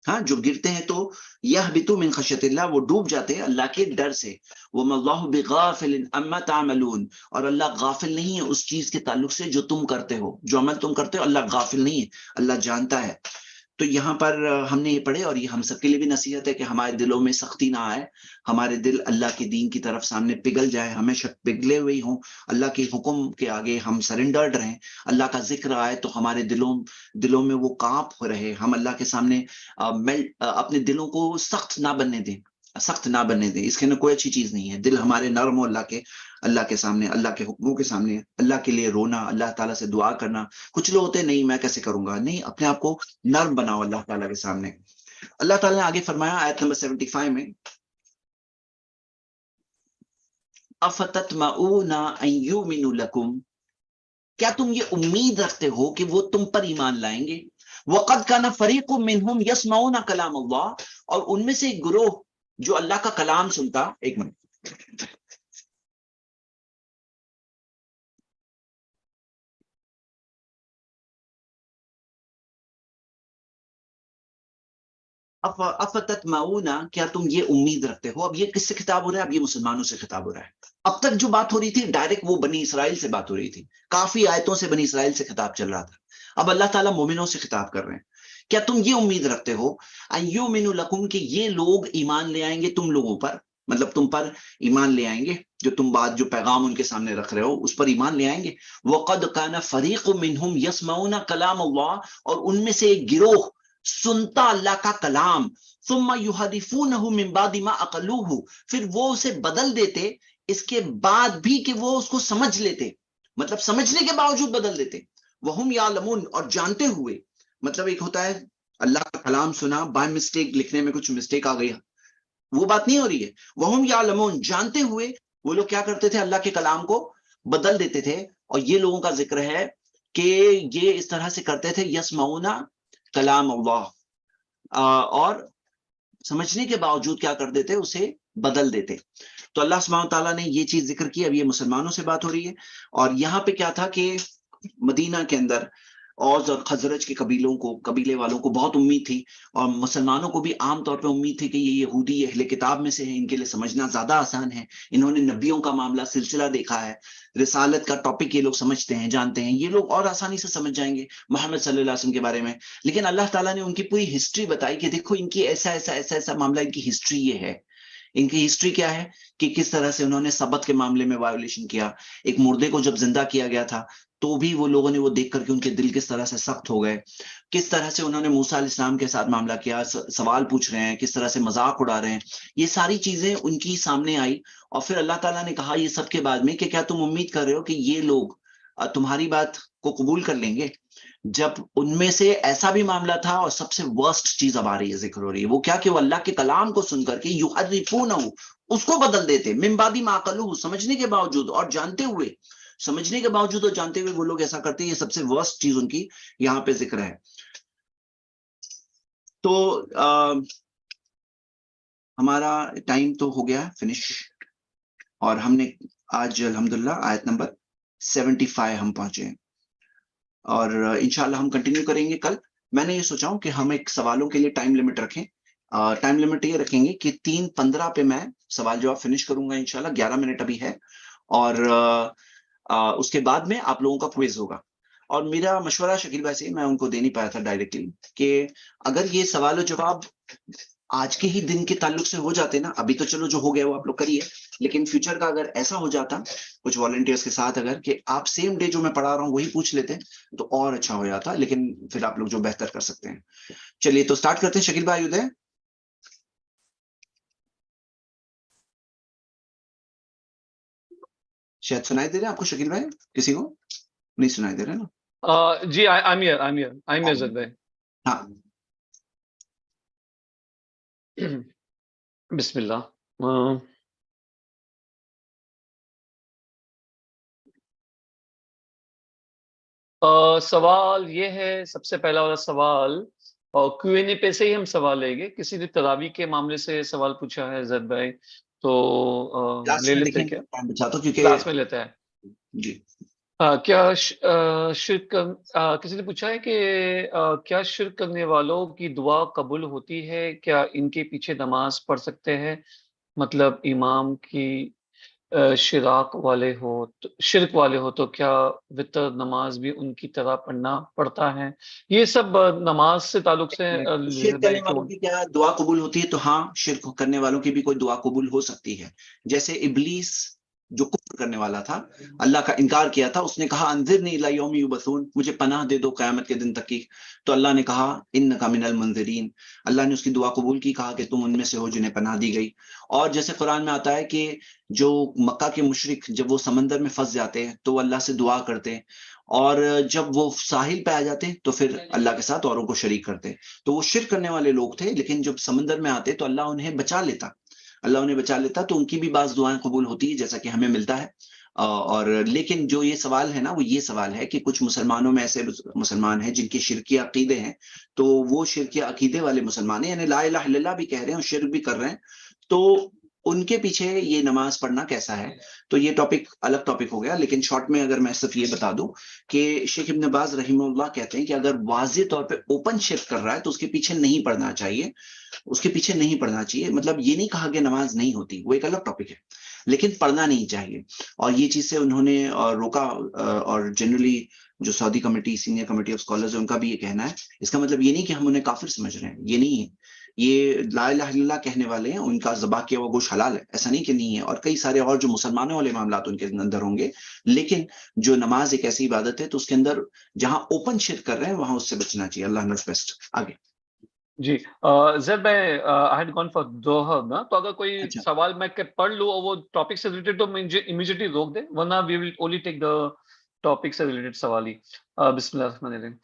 ہاں، جو گرتے ہیں تو یہبطوا من خشیۃ اللہ، وہ ڈوب جاتے ہیں اللہ کے ڈر سے. وما اللہ بغافل عما تعملون، اور اللہ غافل نہیں ہے اس چیز کے تعلق سے جو تم کرتے ہو، جو عمل تم کرتے ہو اللہ غافل نہیں ہے، اللہ جانتا ہے. تو یہاں پر ہم نے یہ پڑھے، اور یہ ہم سب کے لیے بھی نصیحت ہے کہ ہمارے دلوں میں سختی نہ آئے، ہمارے دل اللہ کے دین کی طرف سامنے پگھل جائے، ہمیشہ پگھلے ہوئے ہوں، اللہ کے حکم کے آگے ہم سرنڈرڈ رہیں. اللہ کا ذکر آئے تو ہمارے دلوں میں وہ کانپ رہے، ہم اللہ کے سامنے اپنے دلوں کو سخت نہ بننے دیں، سخت نہ بننے دیں. اس کے اندر کوئی اچھی چیز نہیں ہے. دل ہمارے نرم ہو اللہ کے سامنے، اللہ کے حکموں کے سامنے، اللہ کے لیے رونا، اللہ تعالیٰ سے دعا کرنا. کچھ لوگ ہوتے ہیں نہیں میں کیسے کروں گا، نہیں، اپنے آپ کو نرم بناؤ اللہ تعالیٰ کے سامنے. اللہ تعالیٰ نے آگے فرمایا آیت نمبر 75 میں، افتطمعون ان یؤمنوا لکم، کیا تم یہ امید رکھتے ہو کہ وہ تم پر ایمان لائیں گے. وقد کان فریق منہم یسمعون کلام اللہ، اور ان میں سے ایک گروہ جو اللہ کا کلام سنتا. ایک منٹ، افتطمعون، کیا تم یہ امید رکھتے ہو. اب یہ کس سے خطاب ہو رہا ہے؟ اب یہ مسلمانوں سے خطاب ہو رہا ہے. اب تک جو بات ہو رہی تھی ڈائریکٹ وہ بنی اسرائیل سے بات ہو رہی تھی، کافی آیتوں سے بنی اسرائیل سے خطاب چل رہا تھا. اب اللہ تعالیٰ مومنوں سے خطاب کر رہے ہیں. کیا تم یہ امید رکھتے ہو ان یؤمنوا لکم، کہ یہ لوگ ایمان لے آئیں گے تم لوگوں پر، مطلب تم پر ایمان لے آئیں گے، جو تم بات، جو پیغام ان کے سامنے رکھ رہے ہو اس پر ایمان لے آئیں گے. وقد کان فریق منہم یسمعون کلام اللہ، اور ان میں سے ایک گروہ سنتا اللہ کا کلام، ثم یحرفونہ من بعد ما عقلوہ، پھر وہ اسے بدل دیتے اس کے بعد بھی کہ وہ اس کو سمجھ لیتے، مطلب سمجھنے کے باوجود بدل دیتے. وہم یعلمون، اور جانتے ہوئے. مطلب ایک ہوتا ہے اللہ کا کلام سنا، بائی مسٹیک لکھنے میں کچھ مسٹیک آ گئی، وہ بات نہیں ہو رہی ہے. وہم یعلمون, جانتے ہوئے وہ لوگ کیا کرتے تھے, اللہ کے کلام کو بدل دیتے تھے. اور یہ لوگوں کا ذکر ہے کہ یہ اس طرح سے کرتے تھے, یسمعون کلام اللہ, اور سمجھنے کے باوجود کیا کر دیتے, اسے بدل دیتے. تو اللہ سبحانہ تعالیٰ نے یہ چیز ذکر کی. اب یہ مسلمانوں سے بات ہو رہی ہے, اور یہاں پہ کیا تھا کہ مدینہ کے اندر اوس اور خزرج کے قبیلے والوں کو بہت امید تھی, اور مسلمانوں کو بھی عام طور پہ امید تھی کہ یہ یہودی اہل کتاب میں سے ہیں, ان کے لیے سمجھنا زیادہ آسان ہے, انہوں نے نبیوں کا معاملہ سلسلہ دیکھا ہے, رسالت کا ٹاپک یہ لوگ سمجھتے ہیں, جانتے ہیں, یہ لوگ اور آسانی سے سمجھ جائیں گے محمد صلی اللہ علیہ وسلم کے بارے میں. لیکن اللہ تعالیٰ نے ان کی پوری ہسٹری بتائی کہ دیکھو ان کی ایسا ایسا ایسا ایسا معاملہ, ان کی ہسٹری یہ ہے. ان کی ہسٹری کیا ہے کہ کس طرح سے انہوں نے سبت کے معاملے میں وائیولیشن کیا. ایک مردے کو جب زندہ کیا گیا تھا تو بھی وہ لوگوں نے وہ دیکھ کر کے ان کے دل کس طرح سے سخت ہو گئے. کس طرح سے انہوں نے موسیٰ علیہ السلام کے ساتھ معاملہ کیا, سوال پوچھ رہے ہیں, کس طرح سے مذاق اڑا رہے ہیں. یہ ساری چیزیں ان کی سامنے آئی, اور پھر اللہ تعالیٰ نے کہا یہ سب کے بعد میں کہ کیا تم امید کر رہے ہو کہ یہ لوگ تمہاری بات کو قبول کر لیں گے؟ جب ان میں سے ایسا بھی معاملہ تھا, اور سب سے ورسٹ چیز اب آ رہی ہے, ذکر ہو رہی ہے, وہ کیا کہ وہ اللہ کے کلام کو سن کر کے یحرفونہ, اس کو بدل دیتے, من بعد ما عقلوہ, سمجھنے کے باوجود اور جانتے ہوئے, سمجھنے کے باوجود اور جانتے ہوئے وہ لوگ ایسا کرتے ہیں. یہ سب سے ورسٹ چیز ان کی یہاں پہ ذکر ہے. تو ہمارا ٹائم تو ہو گیا فنش, اور ہم نے آج الحمدللہ آیت نمبر 75 ہم پہنچے ہیں, اور انشاءاللہ ہم کنٹینیو کریں گے کل. میں نے یہ سوچا ہوں کہ ہم ایک سوالوں کے لیے ٹائم لمٹ رکھیں. ٹائم لمٹ یہ رکھیں گے کہ 3:15 پہ میں سوال جواب فنش کروں گا انشاءاللہ. 11 منٹ ابھی ہے, اور اس کے بعد میں آپ لوگوں کا کوئز ہوگا. اور میرا مشورہ شکیل بھائی سے, میں ان کو دے نہیں پایا تھا ڈائریکٹلی, کہ اگر یہ سوال و جواب آج کے ہی دن کے تعلق سے ہو جاتے نا, ابھی تو چلو جو ہو گیا وہ آپ لوگ کریے, لیکن فیوچر کا اگر ایسا ہو جاتا کچھ والنٹیئرس کے ساتھ, اگر کہ آپ سیم ڈے جو میں پڑھا رہا ہوں وہی پوچھ لیتے تو اور اچھا ہو جاتا, لیکن پھر آپ لوگ جو بہتر کر سکتے ہیں. چلیے تو سٹارٹ کرتے ہیں. شکیل بھائی ادھر شاید سنائی دے رہے ہیں آپ کو, شکیل بھائی کسی کو نہیں سنائی دے رہے نا؟ جی I'm here زید بھائی. ہاں بسم اللہ. سوال یہ ہے, سب سے پہلا والا سوال, اور کیو این اے پہ سے ہی ہم سوال لیں گے. کسی نے تراویح کے معاملے سے سوال پوچھا ہے زید بھائی, تو لے لیتے ہیں کیا؟ کلاس میں لیتے ہیں جی. کیا شرک کسی نے پوچھا ہے کہ کیا شرک کرنے والوں کی دعا قبول ہوتی ہے؟ کیا ان کے پیچھے نماز پڑھ سکتے ہیں؟ مطلب امام کی شرک والے ہو تو کیا وطر نماز بھی ان کی طرح پڑھنا پڑتا ہے؟ یہ سب نماز سے تعلق سے. شرک کرنے والوں کی کیا دعا قبول ہوتی ہے؟ تو ہاں, شرک کرنے والوں کی بھی کوئی دعا قبول ہو سکتی ہے. جیسے ابلیس جو کفر کرنے والا تھا, اللہ کا انکار کیا تھا, اس نے کہا انذرنی الی یوم یبعثون, مجھے پناہ دے دو قیامت کے دن تک کی. تو اللہ نے کہا انک من المنذرین, اللہ نے اس کی دعا قبول کی, کہا کہ تم ان میں سے ہو جنہیں پناہ دی گئی. اور جیسے قرآن میں آتا ہے کہ جو مکہ کے مشرک جب وہ سمندر میں پھنس جاتے ہیں تو وہ اللہ سے دعا کرتے ہیں, اور جب وہ ساحل پہ آ جاتے تو پھر اللہ کے ساتھ اوروں کو شریک کرتے. تو وہ شرک کرنے والے لوگ تھے, لیکن جب سمندر میں آتے تو اللہ انہیں بچا لیتا, تو ان کی بھی بعض دعائیں قبول ہوتی ہے جیسا کہ ہمیں ملتا ہے. اور لیکن جو یہ سوال ہے نا, وہ یہ سوال ہے کہ کچھ مسلمانوں میں ایسے مسلمان ہیں جن کے شرکی عقیدے ہیں, تو وہ شرکی عقیدے والے مسلمان ہیں, یعنی لا الہ الا اللہ بھی کہہ رہے ہیں اور شرک بھی کر رہے ہیں, تو ان کے پیچھے یہ نماز پڑھنا کیسا ہے؟ تو یہ ٹاپک الگ ٹاپک ہو گیا. لیکن شارٹ میں اگر میں صرف یہ بتا دوں کہ شیخ ابن باز رحمہ اللہ کہتے ہیں کہ اگر واضح طور پہ اوپن شرک کر رہا ہے تو اس کے پیچھے نہیں پڑھنا چاہیے, مطلب یہ نہیں کہا کہ نماز نہیں ہوتی, وہ ایک الگ ٹاپک ہے, لیکن پڑھنا نہیں چاہیے. اور یہ چیز سے انہوں نے روکا, اور جنرلی جو Saudi committee, senior committee of scholars, ان کا بھی یہ کہنا ہے. اس کا مطلب یہ نہیں کہ ہم انہیں کافر سمجھ رہے ہیں, یہ نہیں ہے. یہ لا الہ الا اللہ کہنے والے ہیں, ان کا ذبح کیا ہوا گوشت حلال ہے, ایسا نہیں کہ نہیں ہے. اور کئی سارے اور جو مسلمانوں والے معاملات ان کے اندر ہوں گے, لیکن جو نماز ایک ایسی عبادت ہے تو اس کے اندر جہاں اوپن شرک کر رہے ہیں وہاں اس سے بچنا چاہیے. اللہ نوز بیسٹ. آگے جی زید بھائی, I had gone for دوہر نا, تو اگر کوئی سوال میں پڑھ لوں اور وہ ٹاپک سے ریلیٹڈ تو مجھے امیڈیٹلی روک دے, ورنہ we will only take the topic سے ریلیٹڈ سوال ہی. بسم اللہ الرحمن الرحیم.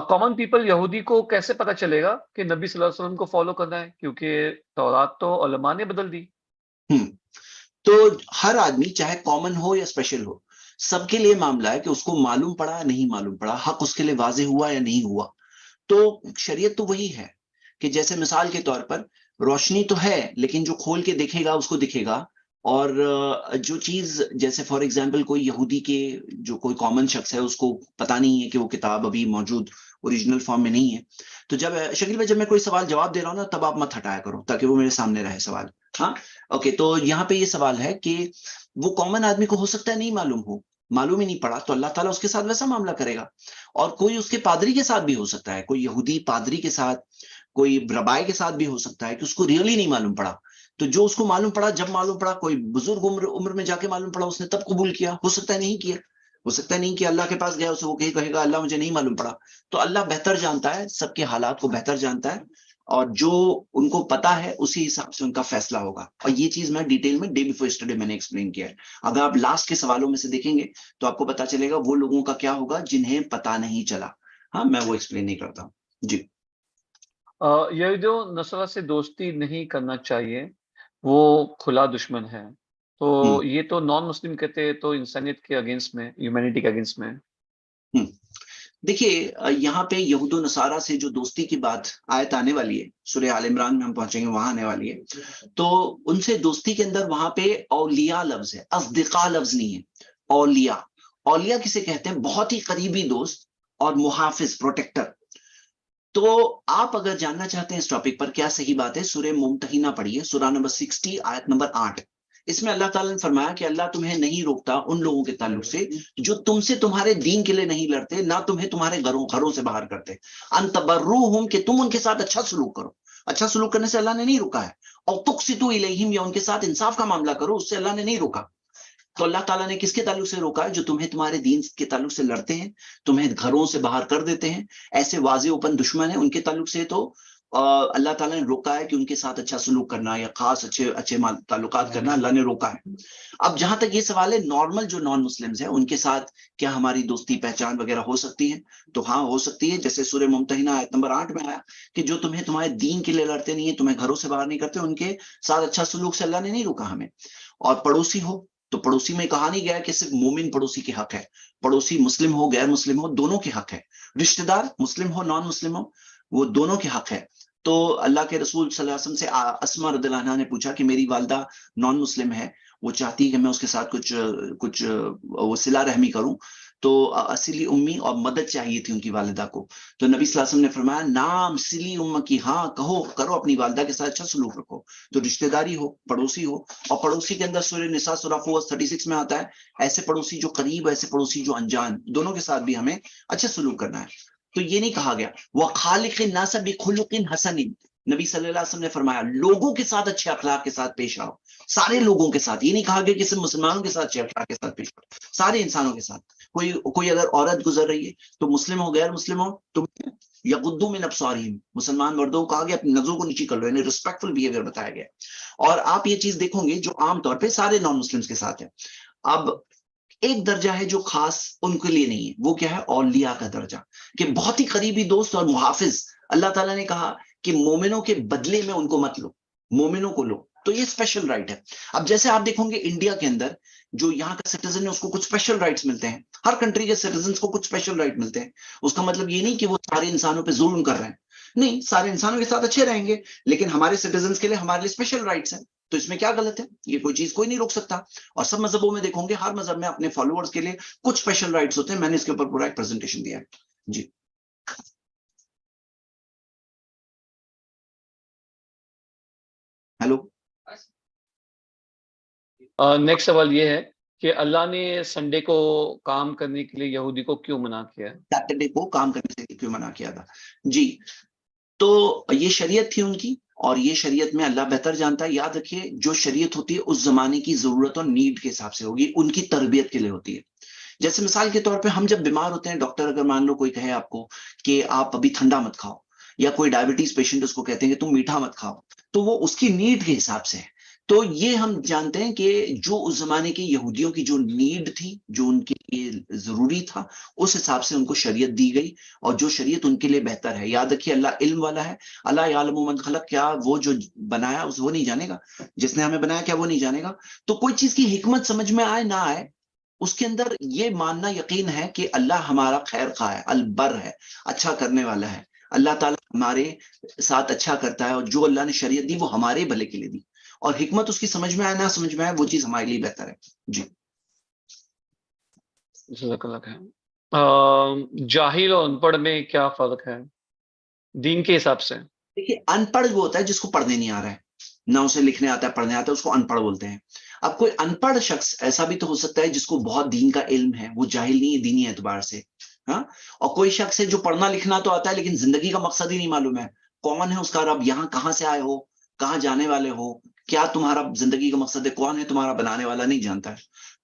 کامن پیپل یہودی کو کیسے پتہ چلے گا کہ نبی صلی اللہ علیہ وسلم کو فالو کرنا ہے؟ کیونکہ تورات تو علماء نے بدل دی. تو ہر آدمی چاہے کامن ہو یا اسپیشل ہو، سب کے لیے معاملہ ہے کہ اس کو معلوم پڑا یا نہیں معلوم پڑا، حق اس کے لیے واضح ہوا یا نہیں ہوا. تو شریعت تو وہی ہے کہ جیسے مثال کے طور پر روشنی تو ہے، لیکن جو کھول کے دیکھے گا اس کو دکھے گا. اور جو چیز جیسے فار ایگزامپل کوئی یہودی کے جو کوئی کامن شخص ہے اس کو پتا نہیں ہے کہ وہ کتاب ابھی موجود اوریجنل فارم میں نہیں ہے، تو جب شکیل بھائی جب میں کوئی سوال جواب دے رہا ہوں نا تب آپ مت ہٹایا کرو تاکہ وہ میرے سامنے رہے سوال. ہاں اوکے، تو یہاں پہ یہ سوال ہے کہ وہ کامن آدمی کو ہو سکتا ہے نہیں معلوم ہی نہیں پڑا، تو اللہ تعالیٰ اس کے ساتھ ویسا معاملہ کرے گا. اور کوئی اس کے پادری کے ساتھ بھی ہو سکتا ہے، کوئی یہودی پادری کے ساتھ، کوئی ربائی کے ساتھ بھی ہو سکتا ہے کہ اس کو ریئلی نہیں معلوم پڑا، تو جو اس کو معلوم پڑا جب معلوم پڑا، کوئی بزرگ عمر میں جا کے معلوم پڑا اس نے تب قبول کیا، ہو سکتا ہے نہیں کیا، ہو سکتا ہے نہیں کہ اللہ کے پاس گیا اسے وہ کہے گا اللہ مجھے نہیں معلوم پڑا. تو اللہ بہتر جانتا ہے، سب کے حالات کو بہتر جانتا ہے، اور جو ان کو پتا ہے اسی حساب سے ان کا فیصلہ ہوگا. اور یہ چیز میں ڈیٹیل میں ڈے بیفور یسٹرڈے میں نے ایکسپلین کیا ہے. اگر آپ لاسٹ کے سوالوں میں سے دیکھیں گے تو آپ کو پتا چلے گا وہ لوگوں کا کیا ہوگا جنہیں پتا نہیں چلا. ہاں میں وہ ایکسپلین نہیں کرتا ہوں. جی یہ جو نصارہ سے دوستی نہیں کرنا چاہیے وہ کھلا دشمن ہے، تو یہ تو نان مسلم کہتے ہیں، تو انسانیت کے اگینسٹ میں، ہیومینٹی کے اگینسٹ میں. دیکھیے یہاں پہ یہود و نصارہ سے جو دوستی کی بات آیت آنے والی ہے سورہ آل عمران میں ہم پہنچیں گے وہاں آنے والی ہے، تو ان سے دوستی کے اندر وہاں پہ اولیاء لفظ ہے، اصدقاء لفظ نہیں ہے. اولیاء، اولیاء کسے کہتے ہیں؟ بہت ہی قریبی دوست اور محافظ، پروٹیکٹر. تو آپ اگر جاننا چاہتے ہیں اس ٹاپک پر کیا صحیح بات ہے، سورہ ممتحنہ پڑھیے، سورہ نمبر 60 آیت نمبر 8. اس میں اللہ تعالیٰ نے فرمایا کہ اللہ تمہیں نہیں روکتا ان لوگوں کے تعلق سے جو تم سے تمہارے دین کے لیے نہیں لڑتے، نہ تمہیں تمہارے گھروں سے باہر کرتے. ان تبروہم، کہ تم ان کے ساتھ اچھا سلوک کرو. اچھا سلوک کرنے سے اللہ نے نہیں روکا ہے. اور تقسطوا الیہم، یا ان کے ساتھ انصاف کا معاملہ کرو، اس سے اللہ نے نہیں روکا. تو اللہ تعالیٰ نے کس کے تعلق سے روکا ہے؟ جو تمہیں تمہارے دین کے تعلق سے لڑتے ہیں، تمہیں گھروں سے باہر کر دیتے ہیں، ایسے واضح اوپن دشمن ہیں، ان کے تعلق سے تو اللہ تعالیٰ نے روکا ہے کہ ان کے ساتھ اچھا سلوک کرنا یا خاص اچھے تعلقات کرنا اللہ نے روکا ہے. اب جہاں تک یہ سوال ہے نارمل جو نان مسلمز ہیں ان کے ساتھ کیا ہماری دوستی پہچان وغیرہ ہو سکتی ہے؟ تو ہاں ہو سکتی ہے. جیسے سورہ ممتحنہ آیت نمبر 8 میں آیا کہ جو تمہیں تمہارے دین کے لیے لڑتے نہیں ہیں، تمہیں گھروں سے باہر نہیں کرتے، ان کے ساتھ اچھا سلوک سے اللہ نے نہیں روکا ہمیں. اور پڑوسی ہو تو پڑوسی میں کہا نہیں گیا کہ صرف مومن پڑوسی کے حق ہے، پڑوسی مسلم ہو غیر مسلم ہو دونوں کے حق ہے. رشتہ دار مسلم ہو نان مسلم ہو وہ دونوں کے حق ہے. تو اللہ کے رسول صلی اللہ علیہ وسلم سے اسما رضی اللہ عنہا نے پوچھا کہ میری والدہ نان مسلم ہے، وہ چاہتی ہے کہ میں اس کے ساتھ کچھ وہ صلہ رحمی کروں، تو اصلی امی اور مدد چاہیے تھی ان کی والدہ کو. تو نبی صلی اللہ علیہ وسلم نے فرمایا نام سلی ام کی، ہاں کہو کرو، اپنی والدہ کے ساتھ اچھا سلوک رکھو. تو رشتہ داری ہو، پڑوسی ہو، اور پڑوسی کے اندر سورہ نساء سورہ 36 میں آتا ہے ایسے پڑوسی جو قریب، ایسے پڑوسی جو انجان، دونوں کے ساتھ بھی ہمیں اچھا سلوک کرنا ہے. تو یہ نہیں کہا گیا وَخَالِقِ النَّاسَ بِخُلُقٍ حَسَنٍ، نبی صلی اللہ علیہ وسلم نے فرمایا لوگوں کے ساتھ اچھے اخلاق کے ساتھ پیش آؤ، سارے لوگوں کے ساتھ. یہ نہیں کہا گیا کہ صرف مسلمانوں کے ساتھ اچھے اخلاق کے ساتھ پیش آؤ، سارے انسانوں کے ساتھ. کوئی اگر عورت گزر رہی ہے تو مسلم ہو غیر مسلم ہو تو یغضوا من ابصارہم، مسلمان مردوں کو کہا گیا اپنی نظروں کو نیچی کر لو، یعنی ریسپیکٹفل بیہیویئر بتایا گیا. اور آپ یہ چیز دیکھو گے جو عام طور پہ سارے نان مسلمز کے ساتھ ہے. اب ایک درجہ ہے جو خاص ان کے لیے نہیں ہے، وہ کیا ہے؟ اولیاء کا درجہ، کہ بہت ہی قریبی دوست اور محافظ. اللہ تعالیٰ نے کہا کہ مومنوں کے بدلے میں ان کو مت لو، مومنوں کو لو. تو یہ اسپیشل رائٹ ہے. اب جیسے آپ دیکھو گے انڈیا کے اندر جو یہاں کا سٹیزن ہے اس کو کچھ اسپیشل رائٹس ملتے ہیں، ہر کنٹری کے سٹیزنز کو کچھ اسپیشل رائٹ ملتے ہیں. اس کا مطلب یہ نہیں کہ وہ سارے انسانوں پہ ظلم کر رہے ہیں، نہیں، سارے انسانوں کے ساتھ اچھے رہیں گے، لیکن ہمارے سٹیزنز کے لیے ہمارے لیے اسپیشل رائٹس ہیں. تو اس میں کیا غلط ہے؟ یہ کوئی چیز کوئی نہیں روک سکتا. اور سب مذہبوں میں دیکھو گے ہر مذہب میں اپنے فالوورز کے لیے کچھ اسپیشل رائٹس ہوتے ہیں. میں نے اس کے اوپر پورا ایک پریزنٹیشن دیا ہے. جی ہیلو. نیکسٹ سوال یہ ہے کہ اللہ نے سنڈے کو کام کرنے کے لیے یہودی کو کیوں منع کیا ہے؟ سیٹرڈے کو کام کرنے سے کیوں منع کیا تھا؟ جی تو یہ شریعت تھی ان کی، اور یہ شریعت میں اللہ بہتر جانتا ہے. یاد رکھیے جو شریعت ہوتی ہے اس زمانے کی ضرورت اور نیڈ کے حساب سے ہوگی، ان کی تربیت کے لیے ہوتی ہے. جیسے مثال کے طور پہ ہم جب بیمار ہوتے ہیں، ڈاکٹر اگر مان لو کوئی کہے آپ کو کہ آپ ابھی ٹھنڈا مت کھاؤ، یا کوئی ڈائبٹیز پیشنٹ اس کو کہتے ہیں کہ تم میٹھا مت کھاؤ، تو وہ اس کی نیڈ کے حساب سے ہے. تو یہ ہم جانتے ہیں کہ جو اس زمانے کے یہودیوں کی جو نیڈ تھی، جو ان کے لیے ضروری تھا، اس حساب سے ان کو شریعت دی گئی، اور جو شریعت ان کے لیے بہتر ہے. یاد رکھیے اللہ علم والا ہے. اللہ یعلم من خلق، کیا وہ جو بنایا وہ نہیں جانے گا؟ جس نے ہمیں بنایا کیا وہ نہیں جانے گا؟ تو کوئی چیز کی حکمت سمجھ میں آئے نہ آئے، اس کے اندر یہ ماننا یقین ہے کہ اللہ ہمارا خیر خواہ ہے، البر ہے، اچھا کرنے والا ہے. اللہ تعالیٰ ہمارے ساتھ اچھا کرتا ہے، اور جو اللہ نے شریعت دی وہ ہمارے بھلے کے لیے دی، اور حکمت اس کی سمجھ میں آئے نہ سمجھ میں آئے وہ چیز ہمارے لیے بہتر ہے. جی جزاک اللہ خیر. جاہل اور ان پڑھ میں کیا فرق ہے دین کے حساب سے؟ دیکھیے، ان پڑھ وہ ہوتا ہے جس کو پڑھنے نہیں آ رہا ہے، نہ اسے لکھنے آتا ہے پڑھنے آتا ہے، اس کو ان پڑھ بولتے ہیں. اب کوئی ان پڑھ شخص ایسا بھی تو ہو سکتا ہے جس کو بہت دین کا علم ہے، وہ جاہل نہیں ہے دینی اعتبار سے. ہاں، اور کوئی شخص ہے جو پڑھنا لکھنا تو آتا ہے لیکن زندگی کا مقصد ہی نہیں معلوم ہے، کون ہے اس کا رب، یہاں کہاں سے آئے ہو، کہاں جانے والے ہو، کیا تمہارا زندگی کا مقصد ہے، کون ہے تمہارا بنانے والا، نہیں جانتا ہے.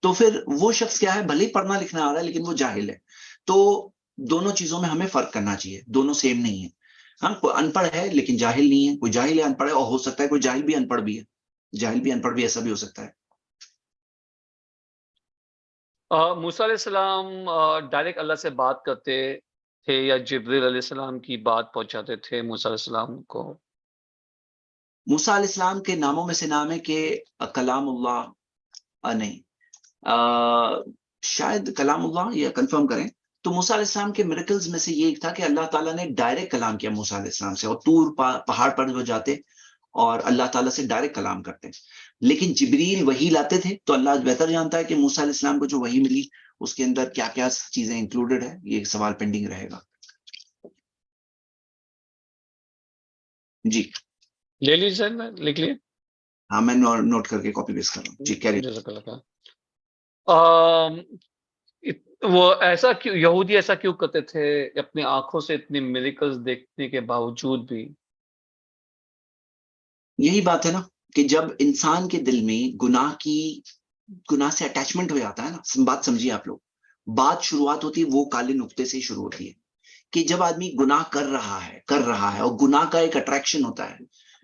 تو پھر وہ شخص کیا ہے، بھلے ہی پڑھنا لکھنا آ رہا ہے لیکن وہ جاہل ہے. تو دونوں چیزوں میں ہمیں فرق کرنا چاہیے، دونوں سیم نہیں ہے. ہاں، کوئی ان پڑھ ہے لیکن جاہل نہیں ہے، کوئی جاہل ہے ان پڑھ ہے، اور ہو سکتا ہے کوئی جاہل بھی ان پڑھ بھی ہے، جاہل بھی ان پڑھ بھی، ایسا بھی ہو سکتا ہے. موسیٰ علیہ السلام ڈائریکٹ اللہ سے بات کرتے تھے یا جبریل علیہ السلام کی بات پہنچاتے تھے موسیٰ علیہ السلام کو؟ موسیٰ علیہ السلام کے ناموں میں سے نام ہے کہ کلام اللہ، نہیں، شاید کلام اللہ، یا کنفرم کریں. تو موسیٰ علیہ السلام کے میریکلز میں سے یہ ایک تھا کہ اللہ تعالیٰ نے ڈائریکٹ کلام کیا موسیٰ علیہ السلام سے، اور طور پہاڑ پر وہ جاتے اور اللہ تعالیٰ سے ڈائریکٹ کلام کرتے. لیکن جبریل وحی لاتے تھے، تو اللہ بہتر جانتا ہے کہ موسیٰ علیہ السلام کو جو وحی ملی اس کے اندر کیا کیا چیزیں انکلوڈڈ ہے. یہ ایک سوال پینڈنگ رہے گا. جی لے لیجیے، میں لکھ لیے. ہاں، میں نوٹ کر کے کاپی پیسٹ کر رہا ہوں. جی کہہ رہی. جزاک اللہ خیر. وہ ایسا کیوں یہودی ایسا کیوں کرتے تھے اپنی آنکھوں سے اتنے میریکلز دیکھنے کے باوجود بھی؟ یہی بات ہے نا کہ جب انسان کے دل میں گناہ سے اٹیچمنٹ ہو جاتا ہے نا، بات سمجھیے آپ لوگ، بات شروعات ہوتی ہے وہ کالے نقطے سے ہی شروع ہوتی ہے کہ جب آدمی گناہ کر رہا ہے اور گناہ کا ایک اٹریکشن ہوتا ہے،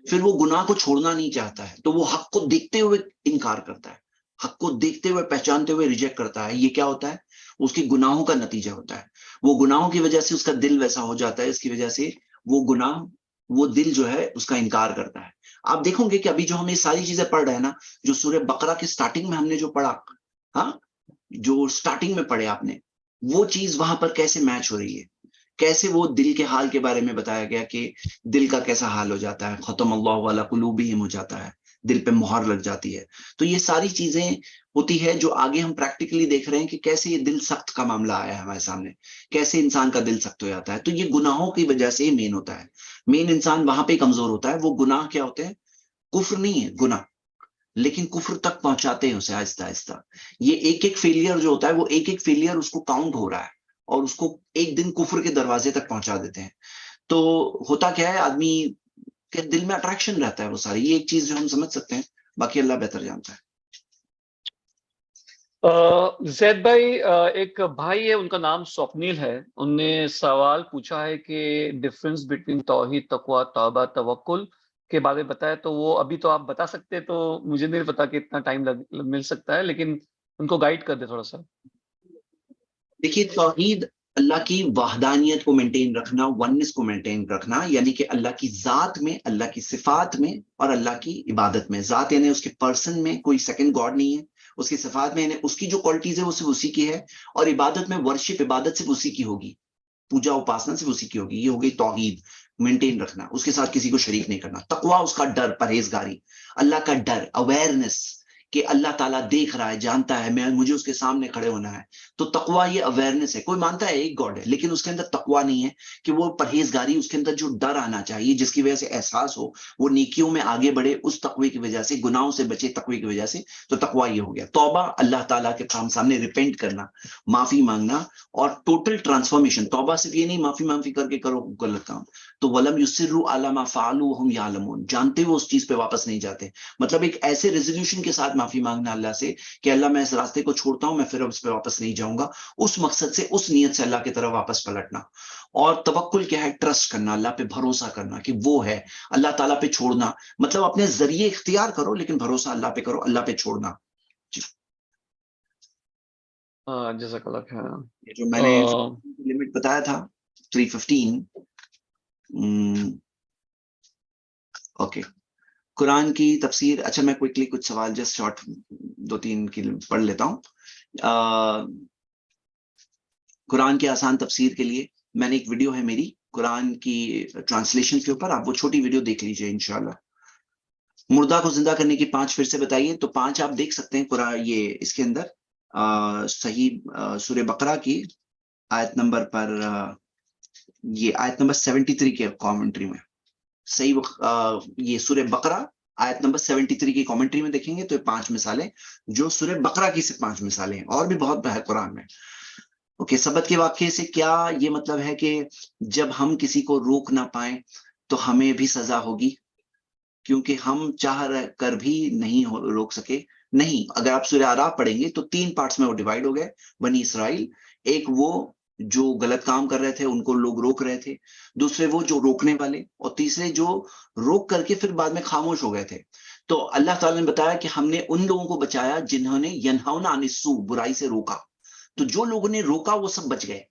پھر وہ گناہ کو چھوڑنا نہیں چاہتا ہے، تو وہ حق کو دیکھتے ہوئے انکار کرتا ہے، حق کو دیکھتے ہوئے پہچانتے ہوئے ریجیکٹ کرتا ہے. یہ کیا ہوتا ہے؟ اس کے گناہوں کا نتیجہ ہوتا ہے. وہ گناہوں کی وجہ سے اس کا دل ویسا ہو جاتا ہے، اس کی وجہ سے وہ دل جو ہے اس کا انکار کرتا ہے. آپ دیکھو گے کہ ابھی جو ہم یہ ساری چیزیں پڑھ رہے ہیں نا، جو سورہ بقرہ کے سٹارٹنگ میں ہم نے جو پڑھا، ہاں، جو سٹارٹنگ میں پڑھے آپ نے، وہ چیز وہاں پر کیسے میچ ہو رہی ہے، کیسے وہ دل کے حال کے بارے میں بتایا گیا کہ دل کا کیسا حال ہو جاتا ہے، ختم اللہ علی قلوبہم ہو جاتا ہے، دل پہ مہر لگ جاتی ہے. تو یہ ساری چیزیں ہوتی ہے جو آگے ہم پریکٹیکلی دیکھ رہے ہیں کہ کیسے یہ دل سخت کا معاملہ آیا ہے ہمارے سامنے، کیسے انسان کا دل سخت ہو جاتا ہے. تو یہ گناہوں کی وجہ سے مین ہوتا ہے. مین انسان وہاں پہ کمزور ہوتا ہے. وہ گناہ کیا ہوتے ہیں؟ کفر نہیں ہے گناہ، لیکن کفر تک پہنچاتے ہیں اسے آہستہ آہستہ. یہ ایک ایک فیلئر جو ہوتا ہے، وہ ایک ایک فیلئر اس کو کاؤنٹ ہو رہا ہے اور اس کو ایک دن کفر کے دروازے تک پہنچا دیتے ہیں. تو ہوتا کیا ہے، آدمی کے دل میں اٹریکشن رہتا ہے وہ ساری. یہ ایک چیز جو ہم سمجھ سکتے ہیں، باقی اللہ بہتر جانتا ہے. زید بھائی، ایک بھائی ہے، ان کا نام سوپنیل ہے، ان نے سوال پوچھا ہے کہ ڈفرنس بٹوین توحید، تقوی، توبہ، توکل کے بارے میں بتائے. تو وہ ابھی تو آپ بتا سکتے، تو مجھے نہیں پتا کہ اتنا ٹائم مل سکتا ہے، لیکن ان کو گائیڈ کر دے تھوڑا سا. دیکھیے، توحید اللہ کی وحدانیت کو مینٹین رکھنا، وننس کو مینٹین رکھنا، یعنی کہ اللہ کی ذات میں، اللہ کی صفات میں اور اللہ کی عبادت میں. ذات یعنی اس کے پرسن میں کوئی سیکنڈ گاڈ نہیں ہے، اس کی صفات میں یعنی اس کی جو کوالٹیز ہے وہ صرف اسی کی ہے، اور عبادت میں ورشپ، عبادت صرف اسی کی ہوگی، پوجا اپاسنا صرف اسی کی ہوگی. یہ ہوگی توحید، مینٹین رکھنا، اس کے ساتھ کسی کو شریک نہیں کرنا. تقویٰ اس کا ڈر، پرہیزگاری، اللہ کا ڈر، اویئرنس کہ اللہ تعالیٰ دیکھ رہا ہے، جانتا ہے، مجھے اس کے سامنے کھڑے ہونا ہے. تو تقویٰ یہ اویئرنس ہے. کوئی مانتا ہے ایک گاڈ ہے لیکن اس کے اندر تقویٰ نہیں ہے کہ وہ پرہیزگاری، اس کے اندر جو ڈر آنا چاہیے جس کی وجہ سے احساس ہو وہ نیکیوں میں آگے بڑھے، اس تقوی کی وجہ سے، گناہوں سے بچے تقوی کی وجہ سے. تو تقویٰ یہ ہو گیا. توبہ اللہ تعالیٰ کے سامنے ریپینٹ کرنا، معافی مانگنا، اور ٹوٹل ٹرانسفارمیشن. توبہ صرف یہ نہیں معافی کر کے کرو غلط کام. تو ولم یصروا علی ما فعلوا وهم یعلمون، جانتے وہ اس چیز پہ واپس نہیں جاتے. مطلب ایک ایسے ریزولوشن کے ساتھ معافی مانگنا اللہ سے کہ اللہ میں اس راستے کو چھوڑتا ہوں, میں پھر اب اس پہ واپس نہیں جاؤں گا, اس مقصد سے, اس نیت سے اللہ کی طرف واپس پلٹنا. اور توکل کیا ہے؟ ٹرسٹ کرنا, اللہ پہ بھروسہ کرنا کہ وہ ہے, اللہ تعالیٰ پہ چھوڑنا, مطلب اپنے ذریعے اختیار کرو لیکن بھروسہ اللہ پہ کرو, اللہ پہ چھوڑنا. جی جزاک اللہ خیر. یہ جو میں نے لمٹ بتایا تھا 315. اوکے, قرآن کی تفسیر. اچھا میں کوئکلی کچھ سوال جسٹ شارٹ 2-3 کی پڑھ لیتا ہوں. قرآن کی آسان تفسیر کے لیے میں نے ایک ویڈیو ہے میری قرآن کی ٹرانسلیشن کے اوپر, آپ وہ چھوٹی ویڈیو دیکھ لیجئے انشاءاللہ. مردہ کو زندہ کرنے کی 5 پھر سے بتائیے, تو 5 آپ دیکھ سکتے ہیں قرآن, یہ اس کے اندر صحیح سورہ بقرہ کی آیت نمبر پر, یہ آیت نمبر 73 کے کامنٹری میں, صحیح یہ سورہ بقرہ آیت نمبر 73 کی کامنٹری میں دیکھیں گے تو 5 مثالیں جو سورہ بقرہ کی سے 5 مثالیں ہیں, اور بھی بہت ہے قرآن میں. اوکے, سبت کے واقعے سے کیا یہ مطلب ہے کہ جب ہم کسی کو روک نہ پائیں تو ہمیں بھی سزا ہوگی کیونکہ ہم چاہ کر بھی نہیں روک سکے؟ نہیں, اگر آپ سورہ اعراف پڑھیں گے تو 3 پارٹس میں وہ ڈیوائڈ ہو گئے. بنی اسرائیل, ایک وہ جو غلط کام کر رہے تھے ان کو لوگ روک رہے تھے, دوسرے وہ جو روکنے والے, اور تیسرے جو روک کر کے پھر بعد میں خاموش ہو گئے تھے. تو اللہ تعالیٰ نے بتایا کہ ہم نے ان لوگوں کو بچایا جنہوں نے ینہون عن السوء, برائی سے روکا. تو جو لوگوں نے روکا وہ سب بچ گئے,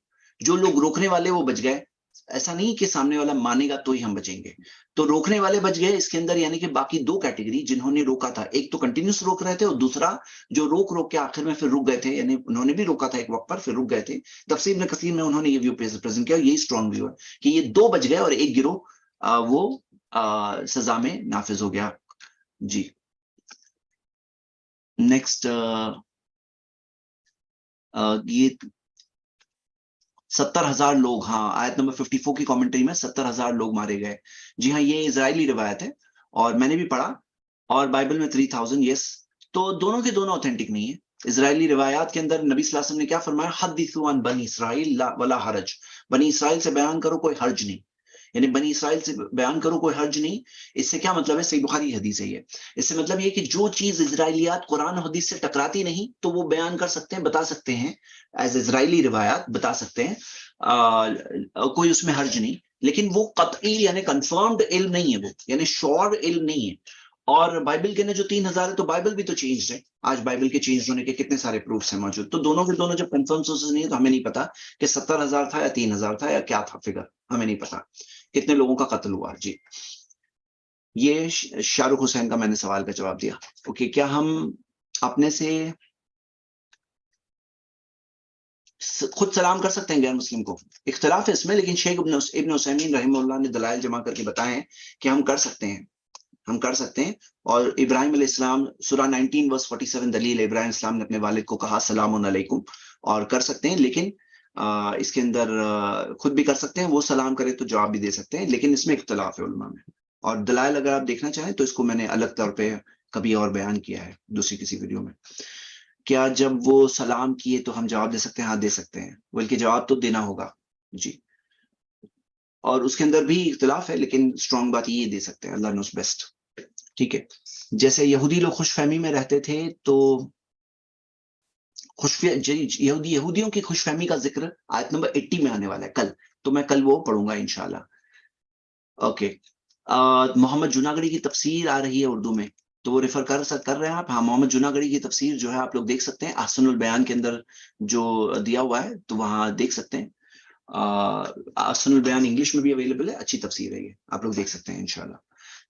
جو لوگ روکنے والے وہ بچ گئے. ایسا نہیں کہ سامنے والا مانے گا تو ہی ہم بچیں گے. تو روکنے والے بچ گئے اس کے اندر, یعنی کہ باقی 2 کیٹیگری جنہوں نے روکا تھا, ایک تو کنٹینیوس روک رہے تھے اور دوسرا جو روک کے آخر میں پھر رک گئے تھے, یعنی انہوں نے بھی روکا تھا ایک وقت پر پھر رک گئے تھے. تفسیر ابن کثیر میں انہوں نے یہ ویو پریزنٹ کیا, یہی اسٹرانگ ویو ہے کہ یہ 2 بچ گئے اور ایک گروہ وہ سزا میں نافذ ہو گیا. جی نیکسٹ, یہ 70,000 لوگ, ہاں آیت نمبر 54 کی کامنٹری میں 70,000 لوگ مارے گئے. جی ہاں, یہ اسرائیلی روایت ہے اور میں نے بھی پڑھا, اور بائبل میں 3,000. یس, تو دونوں کے دونوں اوتھینٹک نہیں ہے. اسرائیلی روایات کے اندر نبی صلی اللہ علیہ وسلم نے کیا فرمایا؟ حدثوا عن بنی اسرائیل ولا حرج, بنی اسرائیل سے بیان کرو کوئی حرج نہیں, یعنی بنی اسرائیل سے بیان کرو کوئی حرج نہیں. اس سے کیا مطلب ہے؟ صحیح بخاری حدیث ہے یہ. اس سے مطلب یہ کہ جو چیز اسرائیلیات قرآن و حدیث سے ٹکراتی نہیں تو وہ بیان کر سکتے ہیں, بتا سکتے ہیں, ایز اسرائیلی روایات بتا سکتے ہیں, کوئی اس میں حرج نہیں. لیکن وہ قطعی یعنی کنفرمڈ علم نہیں ہے, وہ یعنی شور علم نہیں ہے. اور بائبل کے اندر جو 3,000 ہے تو بائبل بھی تو چینج ہے, آج بائبل کے چینج ہونے کے کتنے سارے پروفس ہیں موجود. تو دونوں کے دونوں جب کنفرم سورسز نہیں ہے تو ہمیں نہیں پتا کہ 70,000 تھا یا 3,000 تھا یا کیا تھا فگر, ہمیں نہیں پتا کتنے لوگوں کا قتل ہوا. جی یہ شاہ رخ حسین کا میں نے سوال کا جواب دیا. اوکے, کیا ہم اپنے سے خود سلام کر سکتے ہیں غیر مسلم کو؟ اختلاف ہے اس میں, لیکن شیخ ابن عثیمین رحمہ اللہ نے دلائل جمع کر کے بتائے ہیں کہ ہم کر سکتے ہیں, ہم کر سکتے ہیں. اور ابراہیم علیہ السلام سورہ 19 ورس 47 دلیل, ابراہیم السلام نے اپنے والد کو کہا سلام علیکم, اور کر سکتے ہیں. لیکن اس کے اندر خود بھی کر سکتے ہیں, وہ سلام کرے تو جواب بھی دے سکتے ہیں, لیکن اس میں اختلاف ہے علماء میں. اور دلائل اگر آپ دیکھنا چاہیں تو اس کو میں نے الگ طور پہ کبھی اور بیان کیا ہے دوسری کسی ویڈیو میں. کیا جب وہ سلام کیے تو ہم جواب دے سکتے ہیں؟ ہاں دے سکتے ہیں, بلکہ جواب تو دینا ہوگا. جی, اور اس کے اندر بھی اختلاف ہے لیکن اسٹرانگ بات یہ دے سکتے ہیں, اللہ نوز بیسٹ. ٹھیک ہے, جیسے یہودی لوگ خوش فہمی میں رہتے تھے تو یہودیوں کی خوش فہمی کا ذکر آیت نمبر 80 میں آنے والا ہے کل, تو میں کل وہ پڑھوں گا انشاءاللہ. اوکے, محمد جناگڑی کی تفسیر آ رہی ہے اردو میں, تو وہ ریفر کر رہے ہیں آپ؟ ہاں, محمد جناگڑی کی تفسیر جو ہے آپ لوگ دیکھ سکتے ہیں, احسن البیان کے اندر جو دیا ہوا ہے تو وہاں دیکھ سکتے ہیں. احسن البیان انگلش میں بھی اویلیبل ہے, اچھی تفسیر ہے یہ, آپ لوگ دیکھ سکتے ہیں انشاءاللہ.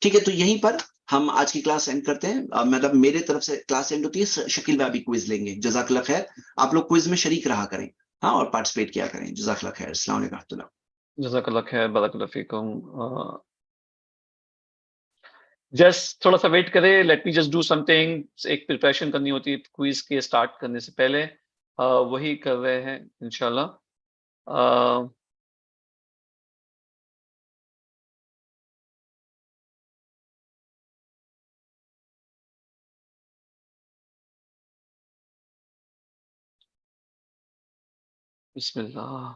ٹھیک ہے, تو یہیں پر ہم آج کی کلاس اینڈ کرتے ہیں. مطلب میرے طرف سے کلاس اینڈ ہوتی ہے, شکیل بھائی بھی کوئز لیں گے. جزاک اللہ خیر, آپ لوگ کوئز میں شریک رہا کریں, ہاں, اور پارٹیسپیٹ کیا کریں. جزاک اللہ خیر, السلام علیکم ورحمۃ اللہ. جزاک اللہ خیر, بارک اللہ فیکم. جسٹ تھوڑا سا ویٹ کرے, let me just do some thing. ایک پریپریشن کرنی ہوتی ہے کوئز کے اسٹارٹ کرنے سے پہلے, وہی کر رہے ہیں انشاءاللہ. بسم اللہ.